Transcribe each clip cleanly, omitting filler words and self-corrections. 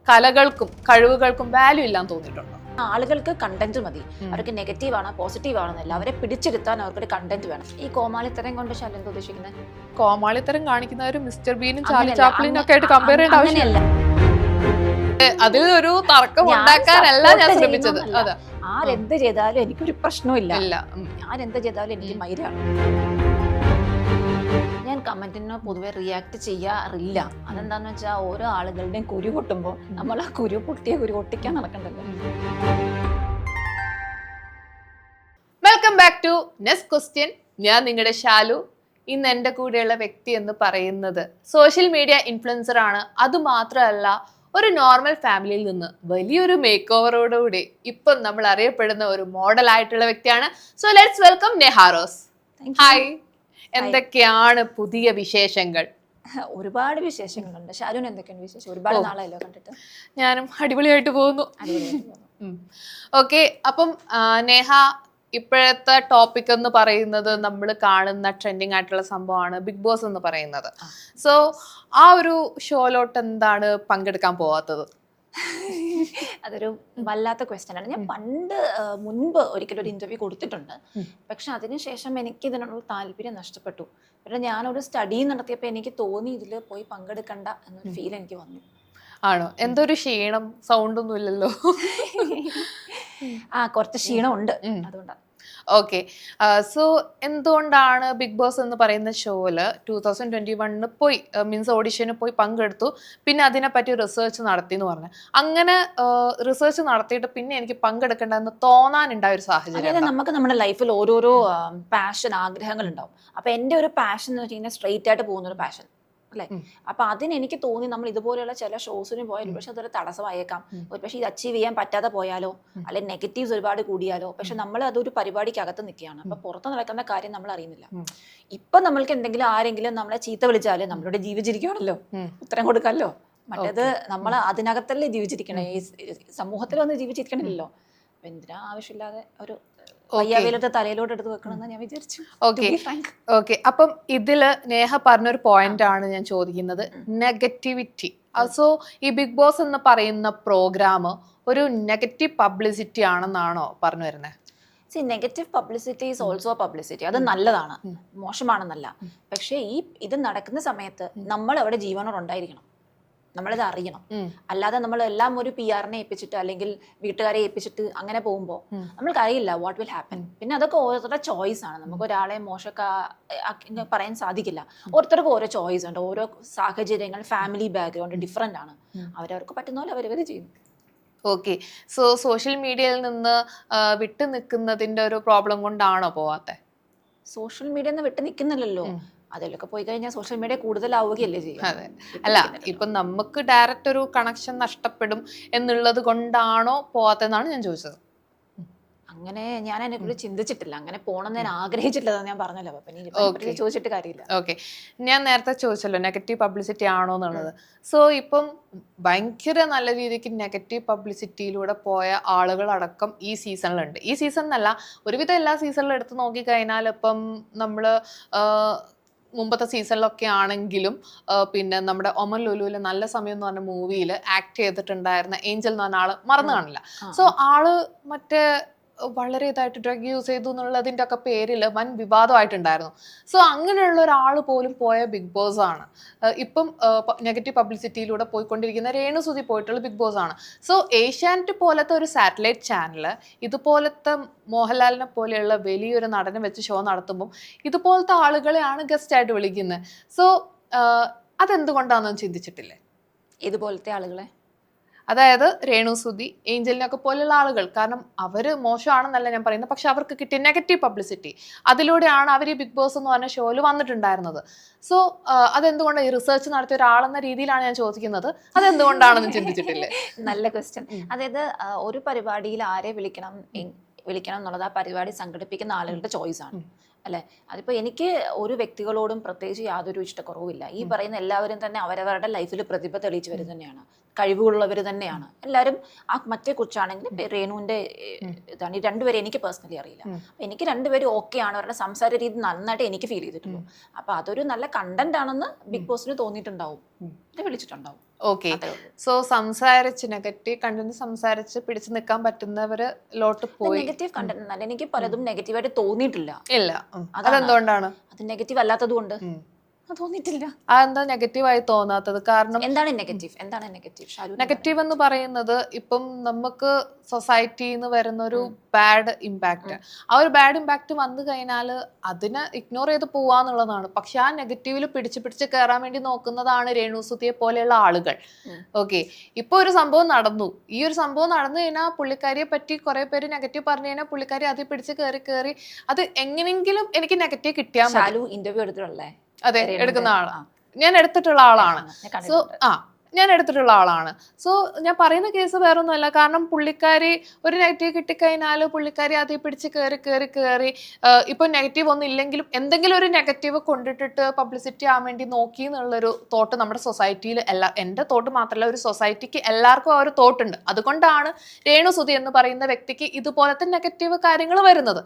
കലകൾക്കും കഴിവുകൾക്കും value ഇല്ലാന്ന് തോന്നിയിട്ടുണ്ടോ? ആളുകൾക്ക് കണ്ടന്റ് മതി. അവർക്ക് നെഗറ്റീവ് ആണോ പോസിറ്റീവ് ആണെന്നല്ല, അവരെ പിടിച്ചെടുത്താൻ അവർക്കൊരു കണ്ടന്റ് വേണം. ഈ കോമാളിത്തരം കൊണ്ട് ശാലു എന്താ ഉദ്ദേശിക്കുന്നത്? കോമാളിത്തരം കാണിക്കുന്നവരും മിസ്റ്റർ ബീനും ചാർലി ചാപ്ലിനും ഒക്കെ ആയിട്ട് കമ്പയർ ചെയ്യേണ്ട ആവശ്യമില്ല. അതിൽ ഒരു തർക്കം ഉണ്ടാക്കാനല്ല ഞാൻ ശ്രമിച്ചത്. ആരെന്ത് ചെയ്താലും എനിക്കൊരു പ്രശ്നമില്ല. ഞാൻ എന്ത് ചെയ്താലും എനിക്ക് മൈരാണ്. ഞാൻ കമന്റിന് പൊതുവെ റിയാക്ട് ചെയ്യാറില്ല. അതെന്താന്ന് വെച്ചാൽ ഓരോ ആളുകളുടെയും കുരു പൊട്ടുമ്പോൾ നമ്മൾ ആ കുരു പൊട്ടിയ കുരു ഒട്ടിക്കാൻ നടക്കണ്ടല്ലോ. Welcome back to next question. ഞാൻ നിങ്ങളുടെ ശാലു. ഇന്ന് എൻ്റെ കൂടെയുള്ള വ്യക്തി എന്ന് പറയുന്നത് സോഷ്യൽ മീഡിയ ഇൻഫ്ലുവൻസർ ആണ്. അതുമാത്രമല്ല, ഒരു നോർമൽ ഫാമിലിയിൽ നിന്ന് വലിയൊരു മേക്ക് ഓവറോടുകൂടി ഇപ്പം നമ്മൾ അറിയപ്പെടുന്ന ഒരു മോഡൽ ആയിട്ടുള്ള വ്യക്തിയാണ്. So let's welcome Neha rose. Hi, എന്തൊക്കെയാണ് പുതിയ വിശേഷങ്ങൾ? ഒരുപാട് വിശേഷങ്ങളുണ്ട്. ശാലുവിന് എന്തൊക്കെയാണ് വിശേഷം? ഒരുപാട് നാളായല്ലോ കണ്ടിട്ട്. ഞാനും അടിപൊളിയായിട്ട് പോകുന്നു. ഓക്കെ, അപ്പം നേഹ, ഇപ്പോഴത്തെ ടോപ്പിക് എന്ന് പറയുന്നത് നമ്മൾ കാണുന്ന ട്രെൻഡിങ് ആയിട്ടുള്ള സംഭവമാണ് ബിഗ് ബോസ് എന്ന് പറയുന്നത്. സോ ആ ഒരു ഷോയിലോട്ട് എന്താണ് പങ്കെടുക്കാൻ പോവാത്തത്? അതൊരു വല്ലാത്ത ക്വസ്റ്റ്യൻ ആണ്. ഞാൻ മുൻപ് ഒരിക്കലും ഒരു ഇന്റർവ്യൂ കൊടുത്തിട്ടുണ്ട്. പക്ഷെ അതിനുശേഷം എനിക്ക് ഇതിനോട് താല്പര്യം നഷ്ടപ്പെട്ടു. പിന്നെ ഞാനൊരു സ്റ്റഡി നടത്തിയപ്പോൾ എനിക്ക് തോന്നി ഇതിൽ പോയി പങ്കെടുക്കണ്ട എന്നൊരു ഫീൽ എനിക്ക് വന്നു. ആണോ? എന്തൊരു ക്ഷീണം, സൗണ്ട് ഒന്നും ഇല്ലല്ലോ. കുറച്ച് ക്ഷീണം ഉണ്ട്, അതുകൊണ്ടാണ്. ഓക്കെ, സോ എന്തുകൊണ്ടാണ് ബിഗ് ബോസ് എന്ന് പറയുന്ന ഷോയില് 2021 പോയി മീൻസ് ഓഡിഷന് പോയി പങ്കെടുത്തു, പിന്നെ അതിനെപ്പറ്റി റിസർച്ച് നടത്തി എന്ന് പറഞ്ഞു. അങ്ങനെ റിസർച്ച് നടത്തിയിട്ട് പിന്നെ എനിക്ക് പങ്കെടുക്കേണ്ടതെന്ന് തോന്നാനുണ്ടായ ഒരു സാഹചര്യം. നമുക്ക് നമ്മുടെ ലൈഫിൽ ഓരോരോ പാഷൻ, ആഗ്രഹങ്ങൾ ഉണ്ടാവും. അപ്പൊ എൻ്റെ ഒരു പാഷൻ എന്ന് വെച്ച് കഴിഞ്ഞാൽ സ്ട്രെയിറ്റ് ആയിട്ട് പോകുന്ന ഒരു പാഷൻ അല്ലെ. അപ്പൊ അതിനെനിക്ക് തോന്നി നമ്മൾ ഇതുപോലെയുള്ള ചില ഷോസിന് പോയാലും പക്ഷെ അതൊരു തടസ്സമായേക്കാം. ഒരു പക്ഷെ ഇത് അച്ചീവ് ചെയ്യാൻ പറ്റാതെ പോയാലോ, അല്ലെങ്കിൽ നെഗറ്റീവ്സ് ഒരുപാട് കൂടിയാലോ. പക്ഷെ നമ്മൾ അതൊരു പരിപാടിക്ക് അകത്ത് നിൽക്കുകയാണ്. അപ്പൊ പുറത്ത് നടക്കുന്ന കാര്യം നമ്മൾ അറിയുന്നില്ല. ഇപ്പൊ നമ്മൾക്ക് എന്തെങ്കിലും ആരെങ്കിലും നമ്മളെ ചീത്ത വിളിച്ചാലും നമ്മളിവിടെ ജീവിച്ചിരിക്കുകയാണല്ലോ, ഉത്തരം കൊടുക്കാമല്ലോ. മറ്റേത് നമ്മൾ അതിനകത്തല്ലേ ജീവിച്ചിരിക്കണേ, ഈ സമൂഹത്തിൽ വന്ന് ജീവിച്ചിരിക്കണമല്ലോ. അപ്പൊ എന്തിനാ ആവശ്യമില്ലാതെ ഒരു തലയിലോട്ട് എടുത്ത് വെക്കണമെന്ന് ഞാൻ വിചാരിച്ചു. ഓക്കെ, അപ്പം ഇതില് നേഹ പറഞ്ഞൊരു പോയിന്റ് ആണ് ഞാൻ ചോദിക്കുന്നത്, നെഗറ്റിവിറ്റി. സോ ഈ ബിഗ് ബോസ് എന്ന് പറയുന്ന പ്രോഗ്രാം ഒരു നെഗറ്റീവ് പബ്ലിസിറ്റി ആണെന്നാണോ പറഞ്ഞു വരുന്നത്? Negative publicity is also publicity. അത് നല്ലതാണ്, മോശമാണെന്നല്ല. പക്ഷേ ഇത് നടക്കുന്ന സമയത്ത് നമ്മൾ അവിടെ ജീവനോടുണ്ടായിരിക്കണം, നമ്മളിത് അറിയണം. അല്ലാതെ നമ്മൾ എല്ലാം ഒരു PR-നെ ഏൽപ്പിച്ചിട്ട് അല്ലെങ്കിൽ വീട്ടുകാരെ ഏൽപ്പിച്ചിട്ട് അങ്ങനെ പോകുമ്പോൾ നമ്മൾക്ക് അറിയില്ല വാട്ട് വിൽ ഹാപ്പൻ. പിന്നെ അതൊക്കെ ഓരോരുത്തരുടെ ചോയ്സ് ആണ്. നമുക്ക് ഒരാളെ പറയാൻ സാധിക്കില്ല. ഓരോരുത്തർക്കും ഓരോ ചോയ്സ് ഉണ്ട്. ഓരോ സാഹചര്യങ്ങൾ, ഫാമിലി ബാക്ക്ഗ്രൗണ്ട് ഡിഫറെന്റ് ആണ്. അവരവർക്ക് പറ്റുന്ന പോലെ അവരവർ ചെയ്യും. ഓക്കെ, സോ സോഷ്യൽ മീഡിയയിൽ നിന്ന് വിട്ടു നിൽക്കുന്നതിന്റെ ഒരു പ്രോബ്ലം കൊണ്ടാണോ പോവാത്തെ? സോഷ്യൽ മീഡിയ വിട്ടു നിൽക്കുന്നില്ലല്ലോ. അതിലൊക്കെ പോയി കഴിഞ്ഞാൽ സോഷ്യൽ മീഡിയ കൂടുതലാവുകയല്ലേ ചെയ്യും. അതെ, അല്ല, ഇപ്പൊ നമുക്ക് ഡയറക്റ്റ് ഒരു കണക്ഷൻ നഷ്ടപ്പെടും എന്നുള്ളത് കൊണ്ടാണോ പോവാത്തെന്നാണ് ഞാൻ ചോദിച്ചത്. അങ്ങനെ ഞാൻ അതിനെ കുറിച്ച് ചിന്തിച്ചിട്ടില്ല. അങ്ങനെ പോകണമെന്ന് ഞാൻ ആഗ്രഹിച്ചിട്ടില്ല, ഞാൻ പറഞ്ഞല്ലോ. അപ്പൊ ചോദിച്ചിട്ട് കാര്യമില്ല. ഓക്കെ, ഞാൻ നേരത്തെ ചോദിച്ചല്ലോ നെഗറ്റീവ് പബ്ലിസിറ്റി ആണോ എന്നുള്ളത്. സോ ഇപ്പം ഭയങ്കര നല്ല രീതിക്ക് നെഗറ്റീവ് പബ്ലിസിറ്റിയിലൂടെ പോയ ആളുകളടക്കം ഈ സീസണിലുണ്ട്. ഈ സീസൺ എന്നല്ല, ഒരുവിധം എല്ലാ സീസണിലും എടുത്ത് നോക്കിക്കഴിഞ്ഞാൽ ഇപ്പം നമ്മള് മുമ്പത്തെ സീസണിലൊക്കെ ആണെങ്കിലും പിന്നെ നമ്മുടെ ഒമൻ ലുലുവിലെ നല്ല സമയം എന്ന് പറഞ്ഞ മൂവിയിൽ ആക്ട് ചെയ്തിട്ടുണ്ടായിരുന്ന ഏഞ്ചൽ എന്ന് പറഞ്ഞ ആള് മറന്നു കാണില്ല. സോ ആള് മറ്റേ വളരെ ഇതായിട്ട് ഡ്രഗ് യൂസ് ചെയ്തു എന്നുള്ളതിൻ്റെ ഒക്കെ പേരിൽ വൻ വിവാദമായിട്ടുണ്ടായിരുന്നു. സോ അങ്ങനെയുള്ള ഒരാൾ പോലും പോയ ബിഗ് ബോസ് ആണ്. ഇപ്പം നെഗറ്റീവ് പബ്ലിസിറ്റിയിലൂടെ പോയിക്കൊണ്ടിരിക്കുന്ന രേണുസുതി പോയിട്ടുള്ള ബിഗ് ബോസ് ആണ്. സോ ഏഷ്യാനെറ്റ് പോലത്തെ ഒരു സാറ്റലൈറ്റ് ചാനല് ഇതുപോലത്തെ മോഹൻലാലിനെ പോലെയുള്ള വലിയൊരു നടനെ വെച്ച് ഷോ നടത്തുമ്പം ഇതുപോലത്തെ ആളുകളെയാണ് ഗസ്റ്റ് ആയിട്ട് വിളിക്കുന്നത്. സോ അതെന്തുകൊണ്ടാണെന്ന് ചിന്തിച്ചിട്ടില്ലേ? ഇതുപോലത്തെ ആളുകളെ, അതായത് രേണുസുതി, ഏഞ്ചലിനൊക്കെ പോലെയുള്ള ആളുകൾ. കാരണം അവർ മോശമാണെന്നല്ല ഞാൻ പറയുന്നത്, പക്ഷെ അവർക്ക് കിട്ടിയ നെഗറ്റീവ് പബ്ലിസിറ്റി, അതിലൂടെയാണ് അവർ ഈ ബിഗ് ബോസ് എന്ന് പറഞ്ഞ ഷോയിൽ വന്നിട്ടുണ്ടായിരുന്നത്. സോ അതെന്തുകൊണ്ട് ഈ റിസർച്ച് നടത്തിയ ഒരാളെന്ന രീതിയിലാണ് ഞാൻ ചോദിക്കുന്നത്, അതെന്തുകൊണ്ടാണെന്ന് ചിന്തിച്ചിട്ടില്ലേ? നല്ല ക്വസ്റ്റ്യൻ. അതായത് ഒരു പരിപാടിയിൽ ആരെ വിളിക്കണം എന്നുള്ളത് ആ പരിപാടി സംഘടിപ്പിക്കുന്ന ആളുകളുടെ ചോയ്സ് ആണ് അല്ലെ. അതിപ്പോൾ എനിക്ക് ഒരു വ്യക്തികളോടും പ്രത്യേകിച്ച് യാതൊരു ഇഷ്ടക്കുറവുമില്ല. ഈ പറയുന്ന എല്ലാവരും തന്നെ അവരവരുടെ ലൈഫിൽ പ്രതിഭ തെളിയിച്ചു വരും തന്നെയാണ്, കഴിവുള്ളവർ തന്നെയാണ് എല്ലാവരും. ആ മറ്റേ കുറിച്ചാണെങ്കിൽ രേണുവിൻ്റെ ഇതാണ്. ഈ രണ്ടുപേരും എനിക്ക് പേഴ്സണലി അറിയില്ല. എനിക്ക് രണ്ടുപേരും ഓക്കെ ആണ്, അവരുടെ സംസാര രീതി നന്നായിട്ട് എനിക്ക് ഫീൽ ചെയ്തിട്ടുള്ളൂ. അപ്പൊ അതൊരു നല്ല കണ്ടന്റ് ആണെന്ന് ബിഗ് ബോസിന് തോന്നിയിട്ടുണ്ടാവും, വിളിച്ചിട്ടുണ്ടാവും. ഓക്കെ. സോ സംസാരിച്ച് നെഗറ്റീവ് കണ്ടന്റ് സംസാരിച്ച് പിടിച്ചു നിൽക്കാൻ പറ്റുന്നവരിലോട്ട് പോയി. നെഗറ്റീവ് കണ്ടന്റ് അല്ല, എനിക്ക് പലതും നെഗറ്റീവായിട്ട് തോന്നിയിട്ടില്ല. ഇല്ല. അതെന്തുകൊണ്ടാണ്? അത് നെഗറ്റീവ് അല്ലാത്തത് കൊണ്ട് തോന്നിയിട്ടില്ല. അതെന്താ നെഗറ്റീവായി തോന്നാത്തത്? കാരണം എന്താണ് നെഗറ്റീവ്? എന്താണ് നെഗറ്റീവ്? നെഗറ്റീവ് എന്ന് പറയുന്നത് ഇപ്പം നമുക്ക് സൊസൈറ്റിന്ന് വരുന്ന ഒരു ബാഡ് ഇമ്പാക്ട്, ആ ഒരു ബാഡ് ഇമ്പാക്ട് വന്നു കഴിഞ്ഞാൽ അതിനെ ഇഗ്നോർ ചെയ്ത് പോവാന്നുള്ളതാണ്. പക്ഷെ ആ നെഗറ്റീവിൽ പിടിച്ച് കയറാൻ വേണ്ടി നോക്കുന്നതാണ് രേണുസുതിയെ പോലെയുള്ള ആളുകൾ. ഓക്കെ, ഇപ്പൊ ഒരു സംഭവം നടന്നു, ഈ ഒരു സംഭവം നടന്നു കഴിഞ്ഞാൽ പുള്ളിക്കാരിയെ പറ്റി കുറെ പേര് നെഗറ്റീവ് പറഞ്ഞു കഴിഞ്ഞാൽ പുള്ളിക്കാരി അതിൽ പിടിച്ച് കയറി അത് എങ്ങനെയെങ്കിലും എനിക്ക് നെഗറ്റീവ് കിട്ടിയാൽ മതി. ഇന്റർവ്യൂ എടുത്തിട്ടുള്ളേ? അതെ, എടുക്കുന്ന ആളാണ് ഞാൻ, എടുത്തിട്ടുള്ള ആളാണ്. സോ ഞാൻ എടുത്തിട്ടുള്ള ആളാണ്. സോ ഞാൻ പറയുന്ന കേസ് വേറെ ഒന്നുമല്ല. കാരണം പുള്ളിക്കാരി ഒരു നെഗറ്റീവ് കിട്ടിക്കഴിഞ്ഞാൽ പുള്ളിക്കാരി അതിൽ പിടിച്ച് കയറി ഇപ്പൊ നെഗറ്റീവ് ഒന്നും ഇല്ലെങ്കിലും എന്തെങ്കിലും ഒരു നെഗറ്റീവ് കൊണ്ടിട്ടിട്ട് പബ്ലിസിറ്റി ആവാൻ വേണ്ടി നോക്കി എന്നുള്ളൊരു തോട്ട് നമ്മുടെ സൊസൈറ്റിയിൽ എൻ്റെ തോട്ട് മാത്രമല്ല, ഒരു സൊസൈറ്റിക്ക് എല്ലാവർക്കും ആ ഒരു തോട്ടുണ്ട്. അതുകൊണ്ടാണ് രേണുസുതി എന്ന് പറയുന്ന വ്യക്തിക്ക് ഇതുപോലത്തെ നെഗറ്റീവ് കാര്യങ്ങൾ വരുന്നത്.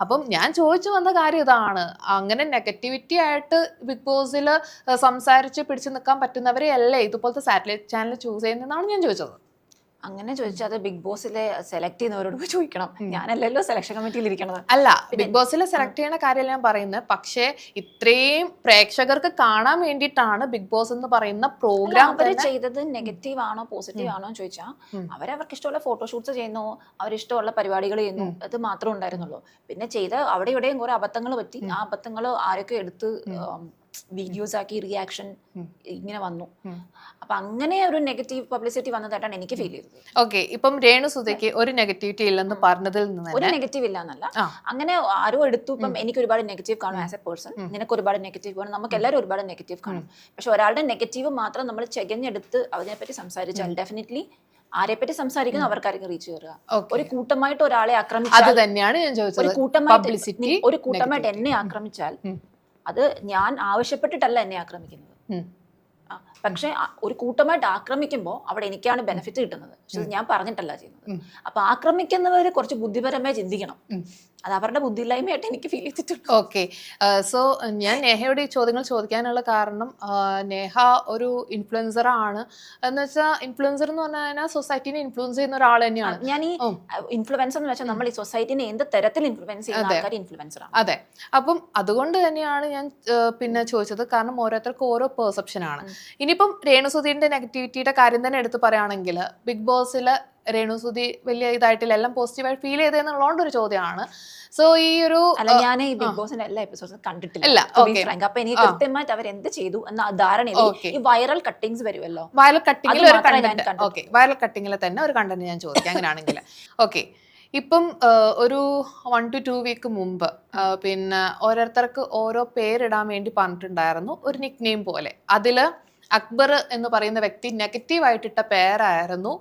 അപ്പം ഞാൻ ചോദിച്ചു വന്ന കാര്യം ഇതാണ്, അങ്ങനെ നെഗറ്റിവിറ്റി ആയിട്ട് ബിഗ് ബോസിൽ സംസാരിച്ച് പിടിച്ചു നിൽക്കാൻ പറ്റുന്നവരെ അല്ലേ ഇതുപോലത്തെ സാറ്റലൈറ്റ് ചാനൽ ചൂസ് ചെയ്യുന്നതെന്നാണ് ഞാൻ ചോദിച്ചത്. അങ്ങനെ ചോദിച്ചാൽ അത് ബിഗ് ബോസിലെ സെലക്ട് ചെയ്യുന്നവരോട് പോയി ചോദിക്കണം. ഞാനല്ലല്ലോ സെലക്ഷൻ കമ്മിറ്റിയിൽ ഇരിക്കണത്. അല്ല, ബിഗ് ബോസിൽ സെലക്ട് ചെയ്യുന്ന കാര്യമല്ല ഞാൻ പറയുന്നത്. പക്ഷേ ഇത്രയും പ്രേക്ഷകർക്ക് കാണാൻ വേണ്ടിയിട്ടാണ് ബിഗ് ബോസ് എന്ന് പറയുന്ന പ്രോഗ്രാം. അവർ ചെയ്തത് നെഗറ്റീവ് ആണോ പോസിറ്റീവ് ആണോ എന്ന് ചോദിച്ചാൽ അവരവർക്ക് ഇഷ്ടമുള്ള ഫോട്ടോഷൂട്ട്സ് ചെയ്യുന്നു, അവരിഷ്ടമുള്ള പരിപാടികൾ ചെയ്യുന്നു, അത് മാത്രമേ ഉണ്ടായിരുന്നുള്ളൂ. പിന്നെ ചെയ്ത അവിടെ ഇവിടെയും കുറെ അബദ്ധങ്ങൾ പറ്റി. ആ അബദ്ധങ്ങൾ ആരൊക്കെ എടുത്ത് വീഡിയോസ് ആക്കി റിയാക്ഷൻ ഇങ്ങനെ വന്നു. അപ്പൊ അങ്ങനെ ഒരു നെഗറ്റീവ് പബ്ലിസിറ്റി വന്നതായിട്ടാണ് എനിക്ക് ഫീൽ ചെയ്തത്. ഓക്കെ, ഇപ്പം രേണുസുതിക്ക് ഒരു നെഗറ്റിവിറ്റി ഇല്ലെന്ന് പറഞ്ഞതിൽ നിന്ന് ഒരു നെഗറ്റീവ് ഇല്ല എന്നല്ല, അങ്ങനെ ആരോ എടുത്തു. ഇപ്പം എനിക്ക് ഒരുപാട് നെഗറ്റീവ് കാണും ആസ് എ പേഴ്സൺ, നിനക്ക് ഒരുപാട് നെഗറ്റീവ് കാണും, നമുക്ക് എല്ലാവരും ഒരുപാട് നെഗറ്റീവ് കാണും. പക്ഷെ ഒരാളുടെ നെഗറ്റീവ് മാത്രം നമ്മൾ ചെകഞ്ഞെടുത്ത് അതിനെപ്പറ്റി സംസാരിച്ചാൽ ഡെഫിനറ്റ്ലി ആരെപ്പറ്റി സംസാരിക്കുന്നു അവർക്കായിരിക്കും റീച്ച് കയറുക. ഒരു കൂട്ടമായിട്ട് ഒരാളെ ആക്രമിച്ചാൽ, അത് തന്നെയാണ് ഞാൻ ചോദിച്ചത്, ഒരു കൂട്ടമായിട്ട് എന്നെ ആക്രമിച്ചാൽ അത് ഞാൻ ആവശ്യപ്പെട്ടിട്ടല്ല എന്നെ ആക്രമിക്കുന്നത്. പക്ഷെ ഒരു കൂട്ടമായിട്ട് ആക്രമിക്കുമ്പോൾ അവിടെ എനിക്കാണ് ബെനിഫിറ്റ് കിട്ടുന്നത്. പക്ഷെ ഞാൻ പറഞ്ഞിട്ടല്ല ചെയ്യുന്നത്. അപ്പൊ ആക്രമിക്കുന്നവര് കുറച്ച് ബുദ്ധിപരമായി ചിന്തിക്കണം. അത് അവരുടെ ബുദ്ധിയില്ലായ്മയായിട്ട് എനിക്ക് ഫീൽ ചെയ്തിട്ടുണ്ട്. ഓക്കെ, സോ ഞാൻ നേഹയോട് ഈ ചോദ്യങ്ങൾ ചോദിക്കാനുള്ള കാരണം, നേഹ ഒരു ഇൻഫ്ലുവൻസർ ആണ്. എന്ന് വെച്ചാൽ ഇൻഫ്ലുവൻസർ എന്ന് പറഞ്ഞു കഴിഞ്ഞാൽ സൊസൈറ്റിനെ ഇൻഫ്ലുവൻസ് ചെയ്യുന്ന ഒരാൾ തന്നെയാണ്. ഞാൻ ഈ ഇൻഫ്ലുവൻസർ എന്ന് വെച്ചാൽ നമ്മൾ ഈ സൊസൈറ്റിനെ എന്ത് തരത്തിൽ ഇൻഫ്ലുവൻസ് ചെയ്യുന്ന ആൾക്കാർ ഇൻഫ്ലുവൻസർ ആണ്. അതെ, അപ്പം അതുകൊണ്ട് തന്നെയാണ് ഞാൻ പിന്നെ ചോദിച്ചത്. കാരണം ഓരോരുത്തർക്കും ഓരോ പെർസെപ്ഷൻ ആണ്. ഇനിയിപ്പം രേണുസുതിന്റെ നെഗറ്റിവിറ്റിയുടെ കാര്യം തന്നെ എടുത്ത് പറയുകയാണെങ്കിൽ, ബിഗ് ബോസില് രേണുസുതി വലിയ ഇതായിട്ടില്ല, എല്ലാം പോസിറ്റീവായി ഫീൽ ചെയ്തെന്നുള്ളതുകൊണ്ട് ഒരു ചോദ്യമാണ്. സോ ഈ ഒരു ഞാൻ ഈ ബിഗ് ബോസിന്റെ എല്ലാ എപ്പിസോഡ്സും കണ്ടിട്ടില്ല. അപ്പൊ എനിക്ക് കൃത്യമായിട്ട് അവർ എന്ത് ചെയ്തു എന്ന ധാരണ. ഈ വൈറൽ കട്ടിങ്സ് വരുമല്ലോ, വൈറൽ കട്ടിങ്ങിൽ ഒരു കണ്ടന്റ്. ഓക്കെ, വൈറൽ കട്ടിങ്ങിൽ തന്നെ ഒരു കണ്ടന്റ് ഞാൻ ചോദിക്കാം അങ്ങനെയാണെങ്കിൽ. ഓക്കെ, ഇപ്പം ഒരു 1 to 2 വീക്ക് മുമ്പ് പിന്നെ ഓരോരുത്തർക്ക് ഓരോ പേരിടാൻ വേണ്ടി പറഞ്ഞിട്ടുണ്ടായിരുന്നു, ഒരു നിക് നെയിം പോലെ. അതില് അക്ബർ എന്ന് പറയുന്ന വ്യക്തി നെഗറ്റീവായിട്ടിട്ട പേരായിരുന്നു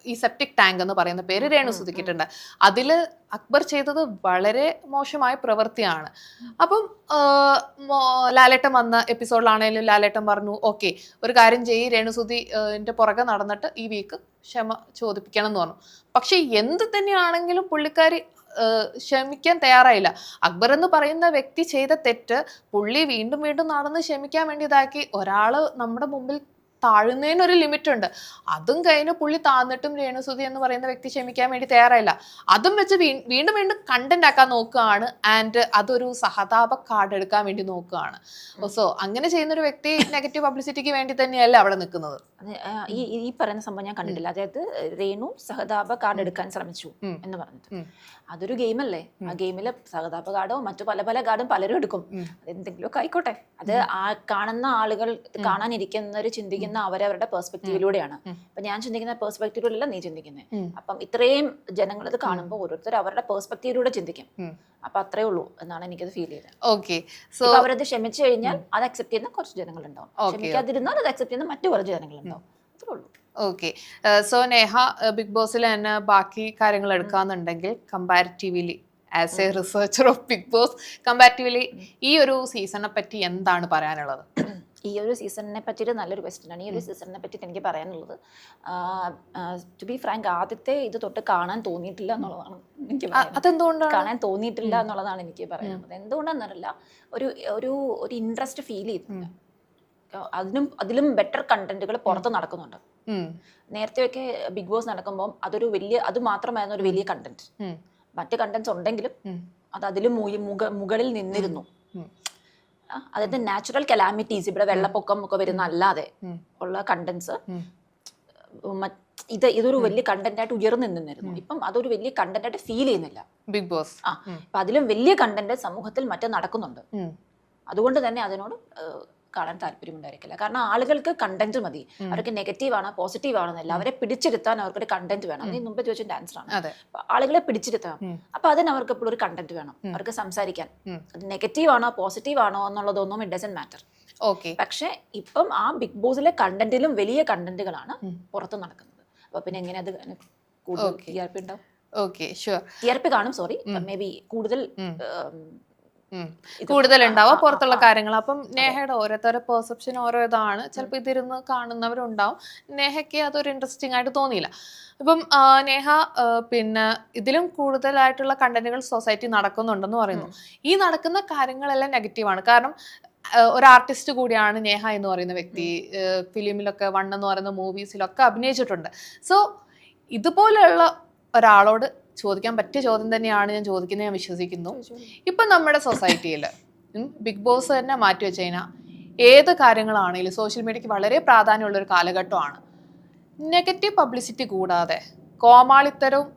ഈ സെപ്റ്റിക് ടാങ്ക് എന്ന് പറയുന്ന പേര് രേണുസുതിക്കിട്ടുണ്ട്. അതിൽ അക്ബർ ചെയ്തത് വളരെ മോശമായ പ്രവൃത്തിയാണ്. അപ്പം ലാലേട്ടൻ വന്ന എപ്പിസോഡിലാണെങ്കിലും ലാലേട്ടൻ പറഞ്ഞു, ഓക്കെ ഒരു കാര്യം ചെയ്യ്, രേണുസുതിന്റെ പുറകെ നടന്നിട്ട് ഈ വീക്ക് ക്ഷമ ചോദിപ്പിക്കണം എന്ന് പറഞ്ഞു. പക്ഷെ എന്ത് തന്നെയാണെങ്കിലും പുള്ളിക്കാരി ക്ഷമിക്കാൻ തയ്യാറായില്ല. അക്ബർ എന്ന് പറയുന്ന വ്യക്തി ചെയ്ത തെറ്റ് പുള്ളി വീണ്ടും നടന്ന് ക്ഷമിക്കാൻ വേണ്ടി ഇതാക്കി. ഒരാള് നമ്മുടെ മുമ്പിൽ താഴുന്നതിനൊരു ലിമിറ്റ് ഉണ്ട്. അതും കഴിഞ്ഞ് പുള്ളി താന്നിട്ടും രേണുസുതി എന്ന് പറയുന്ന വ്യക്തി ക്ഷമിക്കാൻ വേണ്ടി തയ്യാറായില്ല. അതും വെച്ച് വീണ്ടും കണ്ടന്റ് ആക്കാൻ നോക്കുകയാണ്. ആൻഡ് അതൊരു സഹതാപ കാർഡ് എടുക്കാൻ വേണ്ടി നോക്കുകയാണ്. സോ അങ്ങനെ ചെയ്യുന്ന ഒരു വ്യക്തി നെഗറ്റീവ് പബ്ലിസിറ്റിക്ക് വേണ്ടി തന്നെയല്ല അവിടെ നിൽക്കുന്നത്. ഈ പറയുന്ന സംഭവം ഞാൻ കണ്ടിട്ടില്ല. അതായത് രേണു സഹതാപ കാർഡ് എടുക്കാൻ ശ്രമിച്ചു എന്ന് പറഞ്ഞിട്ട്, അതൊരു ഗെയിമല്ലേ. ആ ഗെയിമില് സഹതാപ കാർഡോ മറ്റു പല പല കാർഡും പലരും എടുക്കും. അതെന്തെങ്കിലുമൊക്കെ ആയിക്കോട്ടെ. അത് ആ കാണുന്ന ആളുകൾ, കാണാനിരിക്കുന്നവർ ചിന്തിക്കുന്ന അവരവരുടെ പെർസ്പെക്റ്റീവിലൂടെയാണ്. അപ്പൊ ഞാൻ ചിന്തിക്കുന്ന പെർസ്പെക്റ്റീവിലല്ല നീ ചിന്തിക്കുന്നത്. അപ്പം ഇത്രയും ജനങ്ങൾ ഇത് കാണുമ്പോൾ ഓരോരുത്തർ അവരുടെ പെർസ്പെക്റ്റീവിലൂടെ ചിന്തിക്കും. അപ്പൊ അത്രേ ഉള്ളൂ എന്നാണ് എനിക്കത് ഫീൽ ചെയ്തത്. ഓക്കെ, സോ അവരത് ക്ഷമിച്ചു കഴിഞ്ഞാൽ അത് അക്സെപ്റ്റ് ചെയ്യുന്ന കുറച്ച് ജനങ്ങളുണ്ടാവും, ക്ഷമിക്കാതിരുന്നാൽ അത് അക്സെപ്റ്റ് ചെയ്യുന്ന മറ്റു കുറച്ച് ജനങ്ങളുണ്ടാവും. അത്രേ ഉള്ളൂ. ഓക്കെ, സോ നേഹ ബിഗ് ബോസിൽ തന്നെ ബാക്കി കാര്യങ്ങൾ എടുക്കാന്നുണ്ടെങ്കിൽ comparatively as a researcher of big boss, comparatively ഈ ഒരു സീസണിനെ പറ്റി എന്താണ് പറയാനുള്ളത്? ഈ ഒരു സീസണിനെ പറ്റിയിട്ട് നല്ലൊരു ക്വസ്റ്റ്യൻ ആണ്. ഈ ഒരു സീസണിനെ പറ്റിയിട്ട് എനിക്ക് പറയാനുള്ളത്, ടു ബി ഫ്രാങ്ക്, ആദ്യത്തെ ഇത് തൊട്ട് കാണാൻ തോന്നിയിട്ടില്ല എന്നുള്ളതാണ് എനിക്ക് പറയാനുള്ളത്. കാണാൻ തോന്നിയിട്ടില്ല എന്നുള്ളതാണ് എനിക്ക് പറയാനുള്ളത്. എന്തുകൊണ്ടാണെന്നറിയില്ല, ഒരു ഒരു ഇൻട്രസ്റ്റ് ഫീൽ ചെയ്തില്ല. അതിലും ബെറ്റർ കണ്ടന്റുകൾ പുറത്ത് നടക്കുന്നുണ്ട്. നേരത്തെയൊക്കെ ബിഗ് ബോസ് നടക്കുമ്പോൾ അത് മാത്രമായിരുന്നു ഒരു വലിയ കണ്ടന്റ്. മറ്റ് കണ്ടന്റ്സ് ഉണ്ടെങ്കിലും അത് അതിലും മുകളിൽ നിന്നിരുന്നു. അതായത് നാച്ചുറൽ കലാമിറ്റീസ്, ഇവിടെ വെള്ളപ്പൊക്കം ഒക്കെ വരുന്ന അല്ലാതെ ഉള്ള കണ്ടന്റ്സ് ഇതൊരു വലിയ കണ്ടന്റ് ആയിട്ട് ഉയർന്നു നിന്നിരുന്നു. ഇപ്പം അതൊരു വലിയ കണ്ടന്റ് ആയിട്ട് ഫീൽ ചെയ്യുന്നില്ല ബിഗ് ബോസ്. അപ്പൊ അതിലും വലിയ കണ്ടന്റ് സമൂഹത്തിൽ മറ്റും നടക്കുന്നുണ്ട്. അതുകൊണ്ട് തന്നെ അതിനോട് കാണാൻ താല്പര്യമുണ്ടായിരിക്കില്ല. കാരണം ആളുകൾക്ക് കണ്ടന്റ് മതി. അവർക്ക് നെഗറ്റീവ് ആണോ പോസിറ്റീവ് ആണെന്നല്ല, അവരെ പിടിച്ചെടുത്താൻ അവർക്കൊരു കണ്ടന്റ് വേണം. നീ മുമ്പ് ചോദിച്ചതിന്റെ ആൻസർ ആണ്. ആളുകളെ പിടിച്ചെടുത്താം. അപ്പൊ അതിന് അവർക്ക് എപ്പോഴും ഒരു കണ്ടന്റ് വേണം, അവർക്ക് സംസാരിക്കാൻ. അത് നെഗറ്റീവ് ആണോ പോസിറ്റീവ് ആണോ എന്നുള്ളതൊന്നും ഇറ്റ് ഡസന്റ് മാറ്റർ. പക്ഷെ ഇപ്പം ആ ബിഗ് ബോസിലെ കണ്ടന്റിലും വലിയ കണ്ടന്റുകളാണ് പുറത്ത് നടക്കുന്നത്. അപ്പൊ പിന്നെ എങ്ങനെ അത് കൂടുതൽ TRP ഉണ്ടാവും? TRP കാണും, സോറി, മേ ബി കൂടുതൽ ഉണ്ടാവുക പുറത്തുള്ള കാര്യങ്ങൾ. അപ്പം നേഹയുടെ ഓരോരുത്തരുടെ പെർസെപ്ഷൻ ഓരോ ഇതാണ്. ചിലപ്പോൾ ഇതിരുന്ന് കാണുന്നവരുണ്ടാവും. നേഹയ്ക്ക് അതൊരു ഇൻട്രസ്റ്റിംഗ് ആയിട്ട് തോന്നിയില്ല. ഇപ്പം നേഹ പിന്നെ ഇതിലും കൂടുതലായിട്ടുള്ള കണ്ടന്റുകൾ സൊസൈറ്റി നടക്കുന്നുണ്ടെന്ന് പറയുന്നു. ഈ നടക്കുന്ന കാര്യങ്ങളെല്ലാം നെഗറ്റീവാണ്. കാരണം ഒരു ആർട്ടിസ്റ്റ് കൂടിയാണ് നേഹ എന്ന് പറയുന്ന വ്യക്തി. ഫിലിമിലൊക്കെ, വൺ എന്ന് പറയുന്ന മൂവീസിലൊക്കെ അഭിനയിച്ചിട്ടുണ്ട്. സോ ഇതുപോലെയുള്ള ഒരാളോട് ചോദിക്കാൻ പറ്റിയ ചോദ്യം തന്നെയാണ് ഞാൻ ചോദിക്കുന്നത്, ഞാൻ വിശ്വസിക്കുന്നു. ഇപ്പം നമ്മുടെ സൊസൈറ്റിയിൽ ബിഗ് ബോസ് തന്നെ മാറ്റി വെച്ച് കഴിഞ്ഞാൽ ഏത് കാര്യങ്ങളാണെങ്കിലും സോഷ്യൽ മീഡിയയ്ക്ക് വളരെ പ്രാധാന്യമുള്ളൊരു കാലഘട്ടമാണ്. നെഗറ്റീവ് പബ്ലിസിറ്റി കൂടാതെ കോമാളിത്തരവും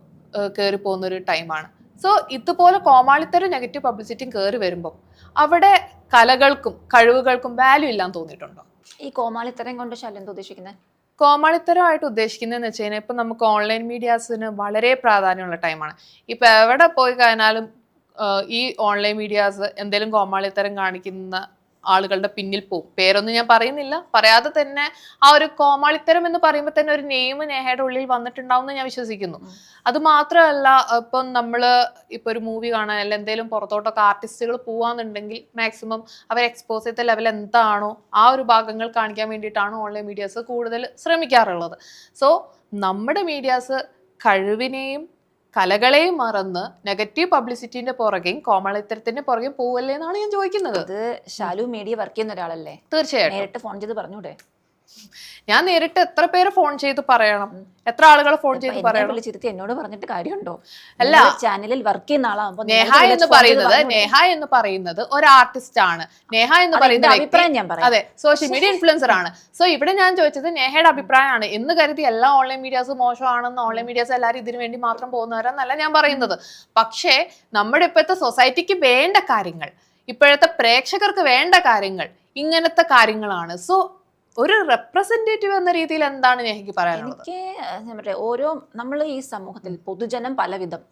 കയറി പോകുന്നൊരു ടൈമാണ്. സോ ഇതുപോലെ കോമാളിത്തരം നെഗറ്റീവ് പബ്ലിസിറ്റിയും കയറി വരുമ്പോൾ അവിടെ കലകൾക്കും കഴിവുകൾക്കും വാല്യൂ ഇല്ലാന്ന് തോന്നിയിട്ടുണ്ടോ? ഈ കോമാളിത്തരം കൊണ്ട് ശല്യം ഉദ്ദേശിക്കുന്നത് കോമാളിത്തരമായിട്ട് ഉദ്ദേശിക്കുന്നതെന്ന് വെച്ച് കഴിഞ്ഞാൽ ഇപ്പം നമുക്ക് ഓൺലൈൻ മീഡിയാസിന് വളരെ പ്രാധാന്യമുള്ള ടൈമാണ്. ഇപ്പം എവിടെ പോയി കഴിഞ്ഞാലും ഈ ഓൺലൈൻ മീഡിയാസ് എന്തെങ്കിലും കോമാളിത്തരം കാണിക്കുന്ന ആളുകളുടെ പിന്നിൽ പോകും. പേരൊന്നും ഞാൻ പറയുന്നില്ല, പറയാതെ തന്നെ ആ ഒരു കോമാളിത്തരം എന്ന് പറയുമ്പോൾ തന്നെ ഒരു നെയിം നേഹയുടെ ഉള്ളിൽ വന്നിട്ടുണ്ടാവും എന്ന് ഞാൻ വിശ്വസിക്കുന്നു. അത് മാത്രമല്ല, ഇപ്പം നമ്മൾ ഇപ്പൊ ഒരു മൂവി കാണാൻ അല്ല എന്തെങ്കിലും പുറത്തോട്ടൊക്കെ ആർട്ടിസ്റ്റുകൾ പോവാന്നുണ്ടെങ്കിൽ മാക്സിമം അവർ എക്സ്പോസ് ചെയ്ത ലെവൽ എന്താണോ ആ ഒരു ഭാഗങ്ങൾ കാണിക്കാൻ വേണ്ടിയിട്ടാണ് ഓൺലൈൻ മീഡിയാസ് കൂടുതൽ ശ്രമിക്കാറുള്ളത്. സോ നമ്മുടെ മീഡിയാസ് കഴിവിനെയും കലകളെയും മറന്ന് നെഗറ്റീവ് പബ്ലിസിറ്റിന്റെ പുറകെയും കോമാളിത്തരത്തിന്റെ പുറകെയും പോവല്ലേ എന്നാണ് ഞാൻ ചോദിക്കുന്നത്. അത് ശാലു മീഡിയ വർക്ക് ചെയ്യുന്ന ഒരാളല്ലേ? തീർച്ചയായിട്ടും. നേരിട്ട് ഫോൺ ചെയ്ത് പറഞ്ഞൂടെ? ഞാൻ നേരിട്ട് എത്ര പേര് ഫോൺ ചെയ്ത് പറയണം, എത്ര ആളുകൾ ഫോൺ ചെയ്ത് പറയണം? വിളിച്ചിരുത്തി എന്നോട് പറഞ്ഞിട്ട് കാര്യമുണ്ടോ? അല്ല, ചാനലിൽ വർക്ക് ചെയ്യുന്ന ആളാകുമ്പോൾ നേഹ എന്ന് പറയുന്നത് ഒരു ആർട്ടിസ്റ്റ് ആണ്. നേഹ എന്ന് പറയുന്ന അഭിപ്രായം ഞാൻ പറയാം. അതെ, സോഷ്യൽ മീഡിയ ഇൻഫ്ലുവൻസർ ആണ്. സോ ഇവിടെ ഞാൻ ചോദിച്ചത് നേഹയുടെ അഭിപ്രായമാണ് എന്ന് കരുതി എല്ലാ ഓൺലൈൻ മീഡിയാസ് മോശമാണെന്ന്, ഓൺലൈൻ മീഡിയാസ് എല്ലാവരും ഇതിനു വേണ്ടി മാത്രം പോകുന്നവരെന്നല്ല ഞാൻ പറയുന്നത്. പക്ഷേ നമ്മുടെ ഇപ്പോഴത്തെ സൊസൈറ്റിക്ക് വേണ്ട കാര്യങ്ങൾ, ഇപ്പോഴത്തെ പ്രേക്ഷകർക്ക് വേണ്ട കാര്യങ്ങൾ ഇങ്ങനത്തെ കാര്യങ്ങളാണ്. സോ ഒരു റെപ്രസെന്റേറ്റീവ് എന്ന രീതിയിൽ എന്താണ് എനിക്ക് പറയാനുള്ളത്? എനിക്ക് ഓരോ നമ്മൾ ഈ സമൂഹത്തിൽ പൊതുജനം പലവിധം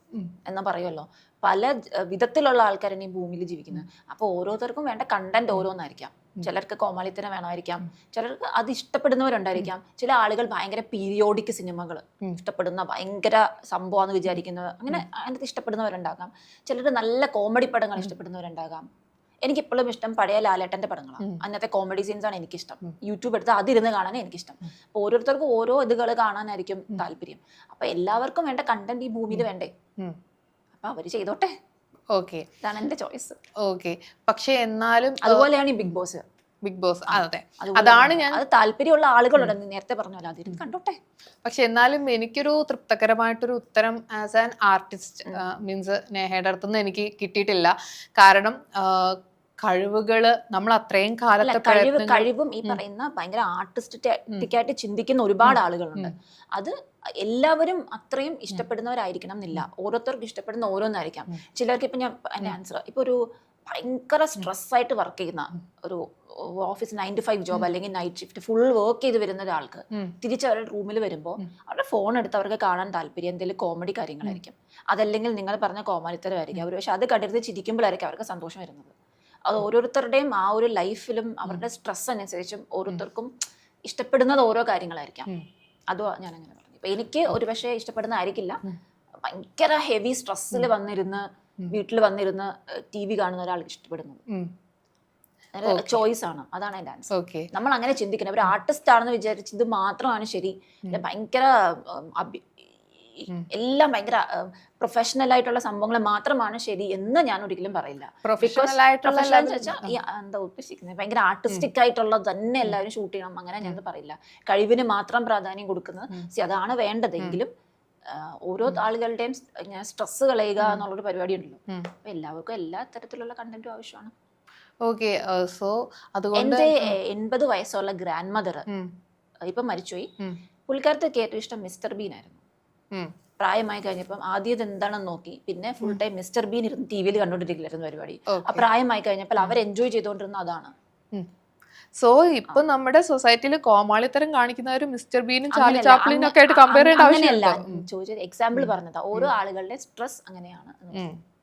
എന്ന് പറയുമല്ലോ, പല വിധത്തിലുള്ള ആൾക്കാരാണ് ഈ ഭൂമിയിൽ ജീവിക്കുന്നത്. അപ്പോൾ ഓരോരുത്തർക്കും വേണ്ട കണ്ടന്റ് ഓരോന്നായിരിക്കാം. ചിലർക്ക് കോമാളിത്തരം വേണമായിരിക്കാം, ചിലർക്ക് അത് ഇഷ്ടപ്പെടുന്നവരുണ്ടായിരിക്കാം. ചില ആളുകൾ ഭയങ്കര പീരിയോഡിക് സിനിമകൾ ഇഷ്ടപ്പെടുന്ന, ഭയങ്കര സംഭവമാണെന്ന് വിചാരിക്കുന്നത്, അങ്ങനെ അതിനകത്ത് ഇഷ്ടപ്പെടുന്നവരുണ്ടാകാം. ചിലർ നല്ല കോമഡി പടങ്ങൾ ഇഷ്ടപ്പെടുന്നവരുണ്ടാകാം. എനിക്കിപ്പോഴും ഇഷ്ടം പഴയ ലാലേട്ടന്റെ പടങ്ങളാണ്. അന്നത്തെ കോമഡി സീൻസ് ആണ് എനിക്കിഷ്ടം. യൂട്യൂബ് എടുത്ത് അതിരുന്ന് കാണാൻ എനിക്കിഷ്ടം. അപ്പോൾ ഓരോരുത്തർക്കും ഓരോ ഇതുകൾ കാണാനായിരിക്കും താല്പര്യം. അപ്പൊ എല്ലാവർക്കും വേണ്ട കണ്ടന്റ് ഈ ഭൂമിയിൽ വേണ്ടേ? അപ്പൊ അവര് ചെയ്തോട്ടെ. ഇതാണ് എന്റെ ചോയ്സ്. പക്ഷെ എന്നാലും അതുപോലെയാണ് ഈ ബിഗ് ബോസ്. അതെ, അതാണ് ഞാൻ, അത് താല്പര്യമുള്ള ആളുകളുണ്ട്, നേരത്തെ പറഞ്ഞല്ലോ, അതിരുന്ന് കണ്ടോട്ടെ. പക്ഷെ എന്നാലും എനിക്കൊരു തൃപ്തകരമായിട്ടൊരു ഉത്തരം ആസ് ആൻ ആർട്ടിസ്റ്റ് മീൻസ് നേഹയുടെ അടുത്തുനിന്ന് എനിക്ക് കിട്ടിയിട്ടില്ല. കാരണം കഴിവുകള് നമ്മൾ അത്രയും കാലത്തെ കഴിവും ഈ പറയുന്ന ഭയങ്കര ആർട്ടിസ്റ്റിക്കായിട്ട് ചിന്തിക്കുന്ന ഒരുപാട് ആളുകളുണ്ട്. അത് എല്ലാവരും അത്രയും ഇഷ്ടപ്പെടുന്നവരായിരിക്കണം എന്നില്ല. ഓരോരുത്തർക്കും ഇഷ്ടപ്പെടുന്ന ഓരോന്നായിരിക്കാം. ചിലർക്ക് ഇപ്പൊ ഞാൻ എന്റെ ആൻസർ, ഇപ്പൊ ഒരു ഭയങ്കര സ്ട്രെസ്സായിട്ട് വർക്ക് ചെയ്യുന്ന ഒരു ഓഫീസ് 9 to 5 ജോബ് അല്ലെങ്കിൽ നൈറ്റ് ഷിഫ്റ്റ് ഫുൾ വർക്ക് ചെയ്ത് വരുന്ന ഒരാൾക്ക് തിരിച്ച് അവരുടെ റൂമിൽ വരുമ്പോൾ അവരുടെ ഫോൺ എടുത്ത് അവർക്ക് കാണാൻ താല്പര്യം എന്തെങ്കിലും കോമഡി കാര്യങ്ങളായിരിക്കും. അതല്ലെങ്കിൽ നിങ്ങൾ പറഞ്ഞ കോമാളിത്തരമായിരിക്കും. അവർ പക്ഷെ അത് കണ്ടിരുന്ന് ചിരിക്കുമ്പോഴായിരിക്കും അവർക്ക് സന്തോഷം വരുന്നത്. അത് ഓരോരുത്തരുടെയും ആ ഒരു ലൈഫിലും അവരുടെ സ്ട്രെസ് അനുസരിച്ചും ഓരോരുത്തർക്കും ഇഷ്ടപ്പെടുന്നത് ഓരോ കാര്യങ്ങളായിരിക്കാം. അതും ഞാൻ അങ്ങനെ പറഞ്ഞു. ഇപ്പൊ എനിക്ക് ഒരു പക്ഷേ ഇഷ്ടപ്പെടുന്നതായിരിക്കില്ല. ഭയങ്കര ഹെവി സ്ട്രെസ്സിൽ വന്നിരുന്ന് വീട്ടിൽ വന്നിരുന്ന് TV കാണുന്ന ഒരാൾക്ക് ഇഷ്ടപ്പെടുന്നത് ചോയ്സ് ആണ്. അതാണ് എൻ്റെ ആൻസർ. നമ്മൾ അങ്ങനെ ചിന്തിക്കണം. ഒരു ആർട്ടിസ്റ്റ് ആണെന്ന് വിചാരിച്ച് ഇത് മാത്രമാണ് ശരി, ഭയങ്കര എല്ലാം ഭയങ്കര പ്രൊഫഷണൽ ആയിട്ടുള്ള സംഭവങ്ങൾ മാത്രമാണ് ശരി എന്ന് ഞാൻ ഒരിക്കലും പറയില്ല. പ്രൊഫഷണൽ ആയിട്ടുള്ള എന്താ ഉദ്ദേശിക്കുന്നത്, ഭയങ്കര ആർട്ടിസ്റ്റിക് ആയിട്ടുള്ളത് തന്നെ എല്ലാവരും ഷൂട്ട് ചെയ്യണം അങ്ങനെ ഞാൻ പറയില്ല. കഴിവിന് മാത്രം പ്രാധാന്യം കൊടുക്കുന്നത് അതാണ് വേണ്ടതെങ്കിലും ഓരോ ആളുകളുടെയും സ്ട്രെസ് കളയുക എന്നുള്ളൊരു പരിപാടി ഉണ്ടല്ലോ. അപ്പൊ എല്ലാവർക്കും എല്ലാ തരത്തിലുള്ള കണ്ടന്റും ആവശ്യമാണ്. ഓക്കെ, സോ അതുകൊണ്ട് എന്റെ 80 വയസ്സുള്ള ഗ്രാൻഡ് മദർ ഇപ്പൊ മരിച്ചുപോയി. പുള്ളിക്കാരത്തേക്ക് ഏറ്റവും ഇഷ്ടം മിസ്റ്റർ ബീൻ ആയിരുന്നു. പ്രായമായി കഴിഞ്ഞപ്പം ആദ്യം എന്താണെന്ന് നോക്കി, പിന്നെ ഫുൾ ടൈം മിസ്റ്റർ ബീൻ ഇരുന്ന് ടി വിയിൽ കണ്ടോണ്ടിരിക്കില്ലായിരുന്നു പരിപാടി. ആ പ്രായമായി കഴിഞ്ഞപ്പോൾ അവർ എൻജോയ് ചെയ്തുകൊണ്ടിരുന്ന അതാണ്. സോ ഇപ്പൊ നമ്മുടെ സൊസൈറ്റിയിൽ കോമാളിത്തരം കാണിക്കുന്നവരും മിസ്റ്റർ ബീനും ചാർലി ചാപ്ലിനും ഒക്കെ ആയിട്ട് കമ്പയർ ചെയ്യേണ്ട ആവശ്യമില്ല. ചോദിച്ചത് എക്സാമ്പിൾ പറഞ്ഞതാ. ഓരോ ആളുകളുടെ സ്ട്രെസ് അങ്ങനെയാണ്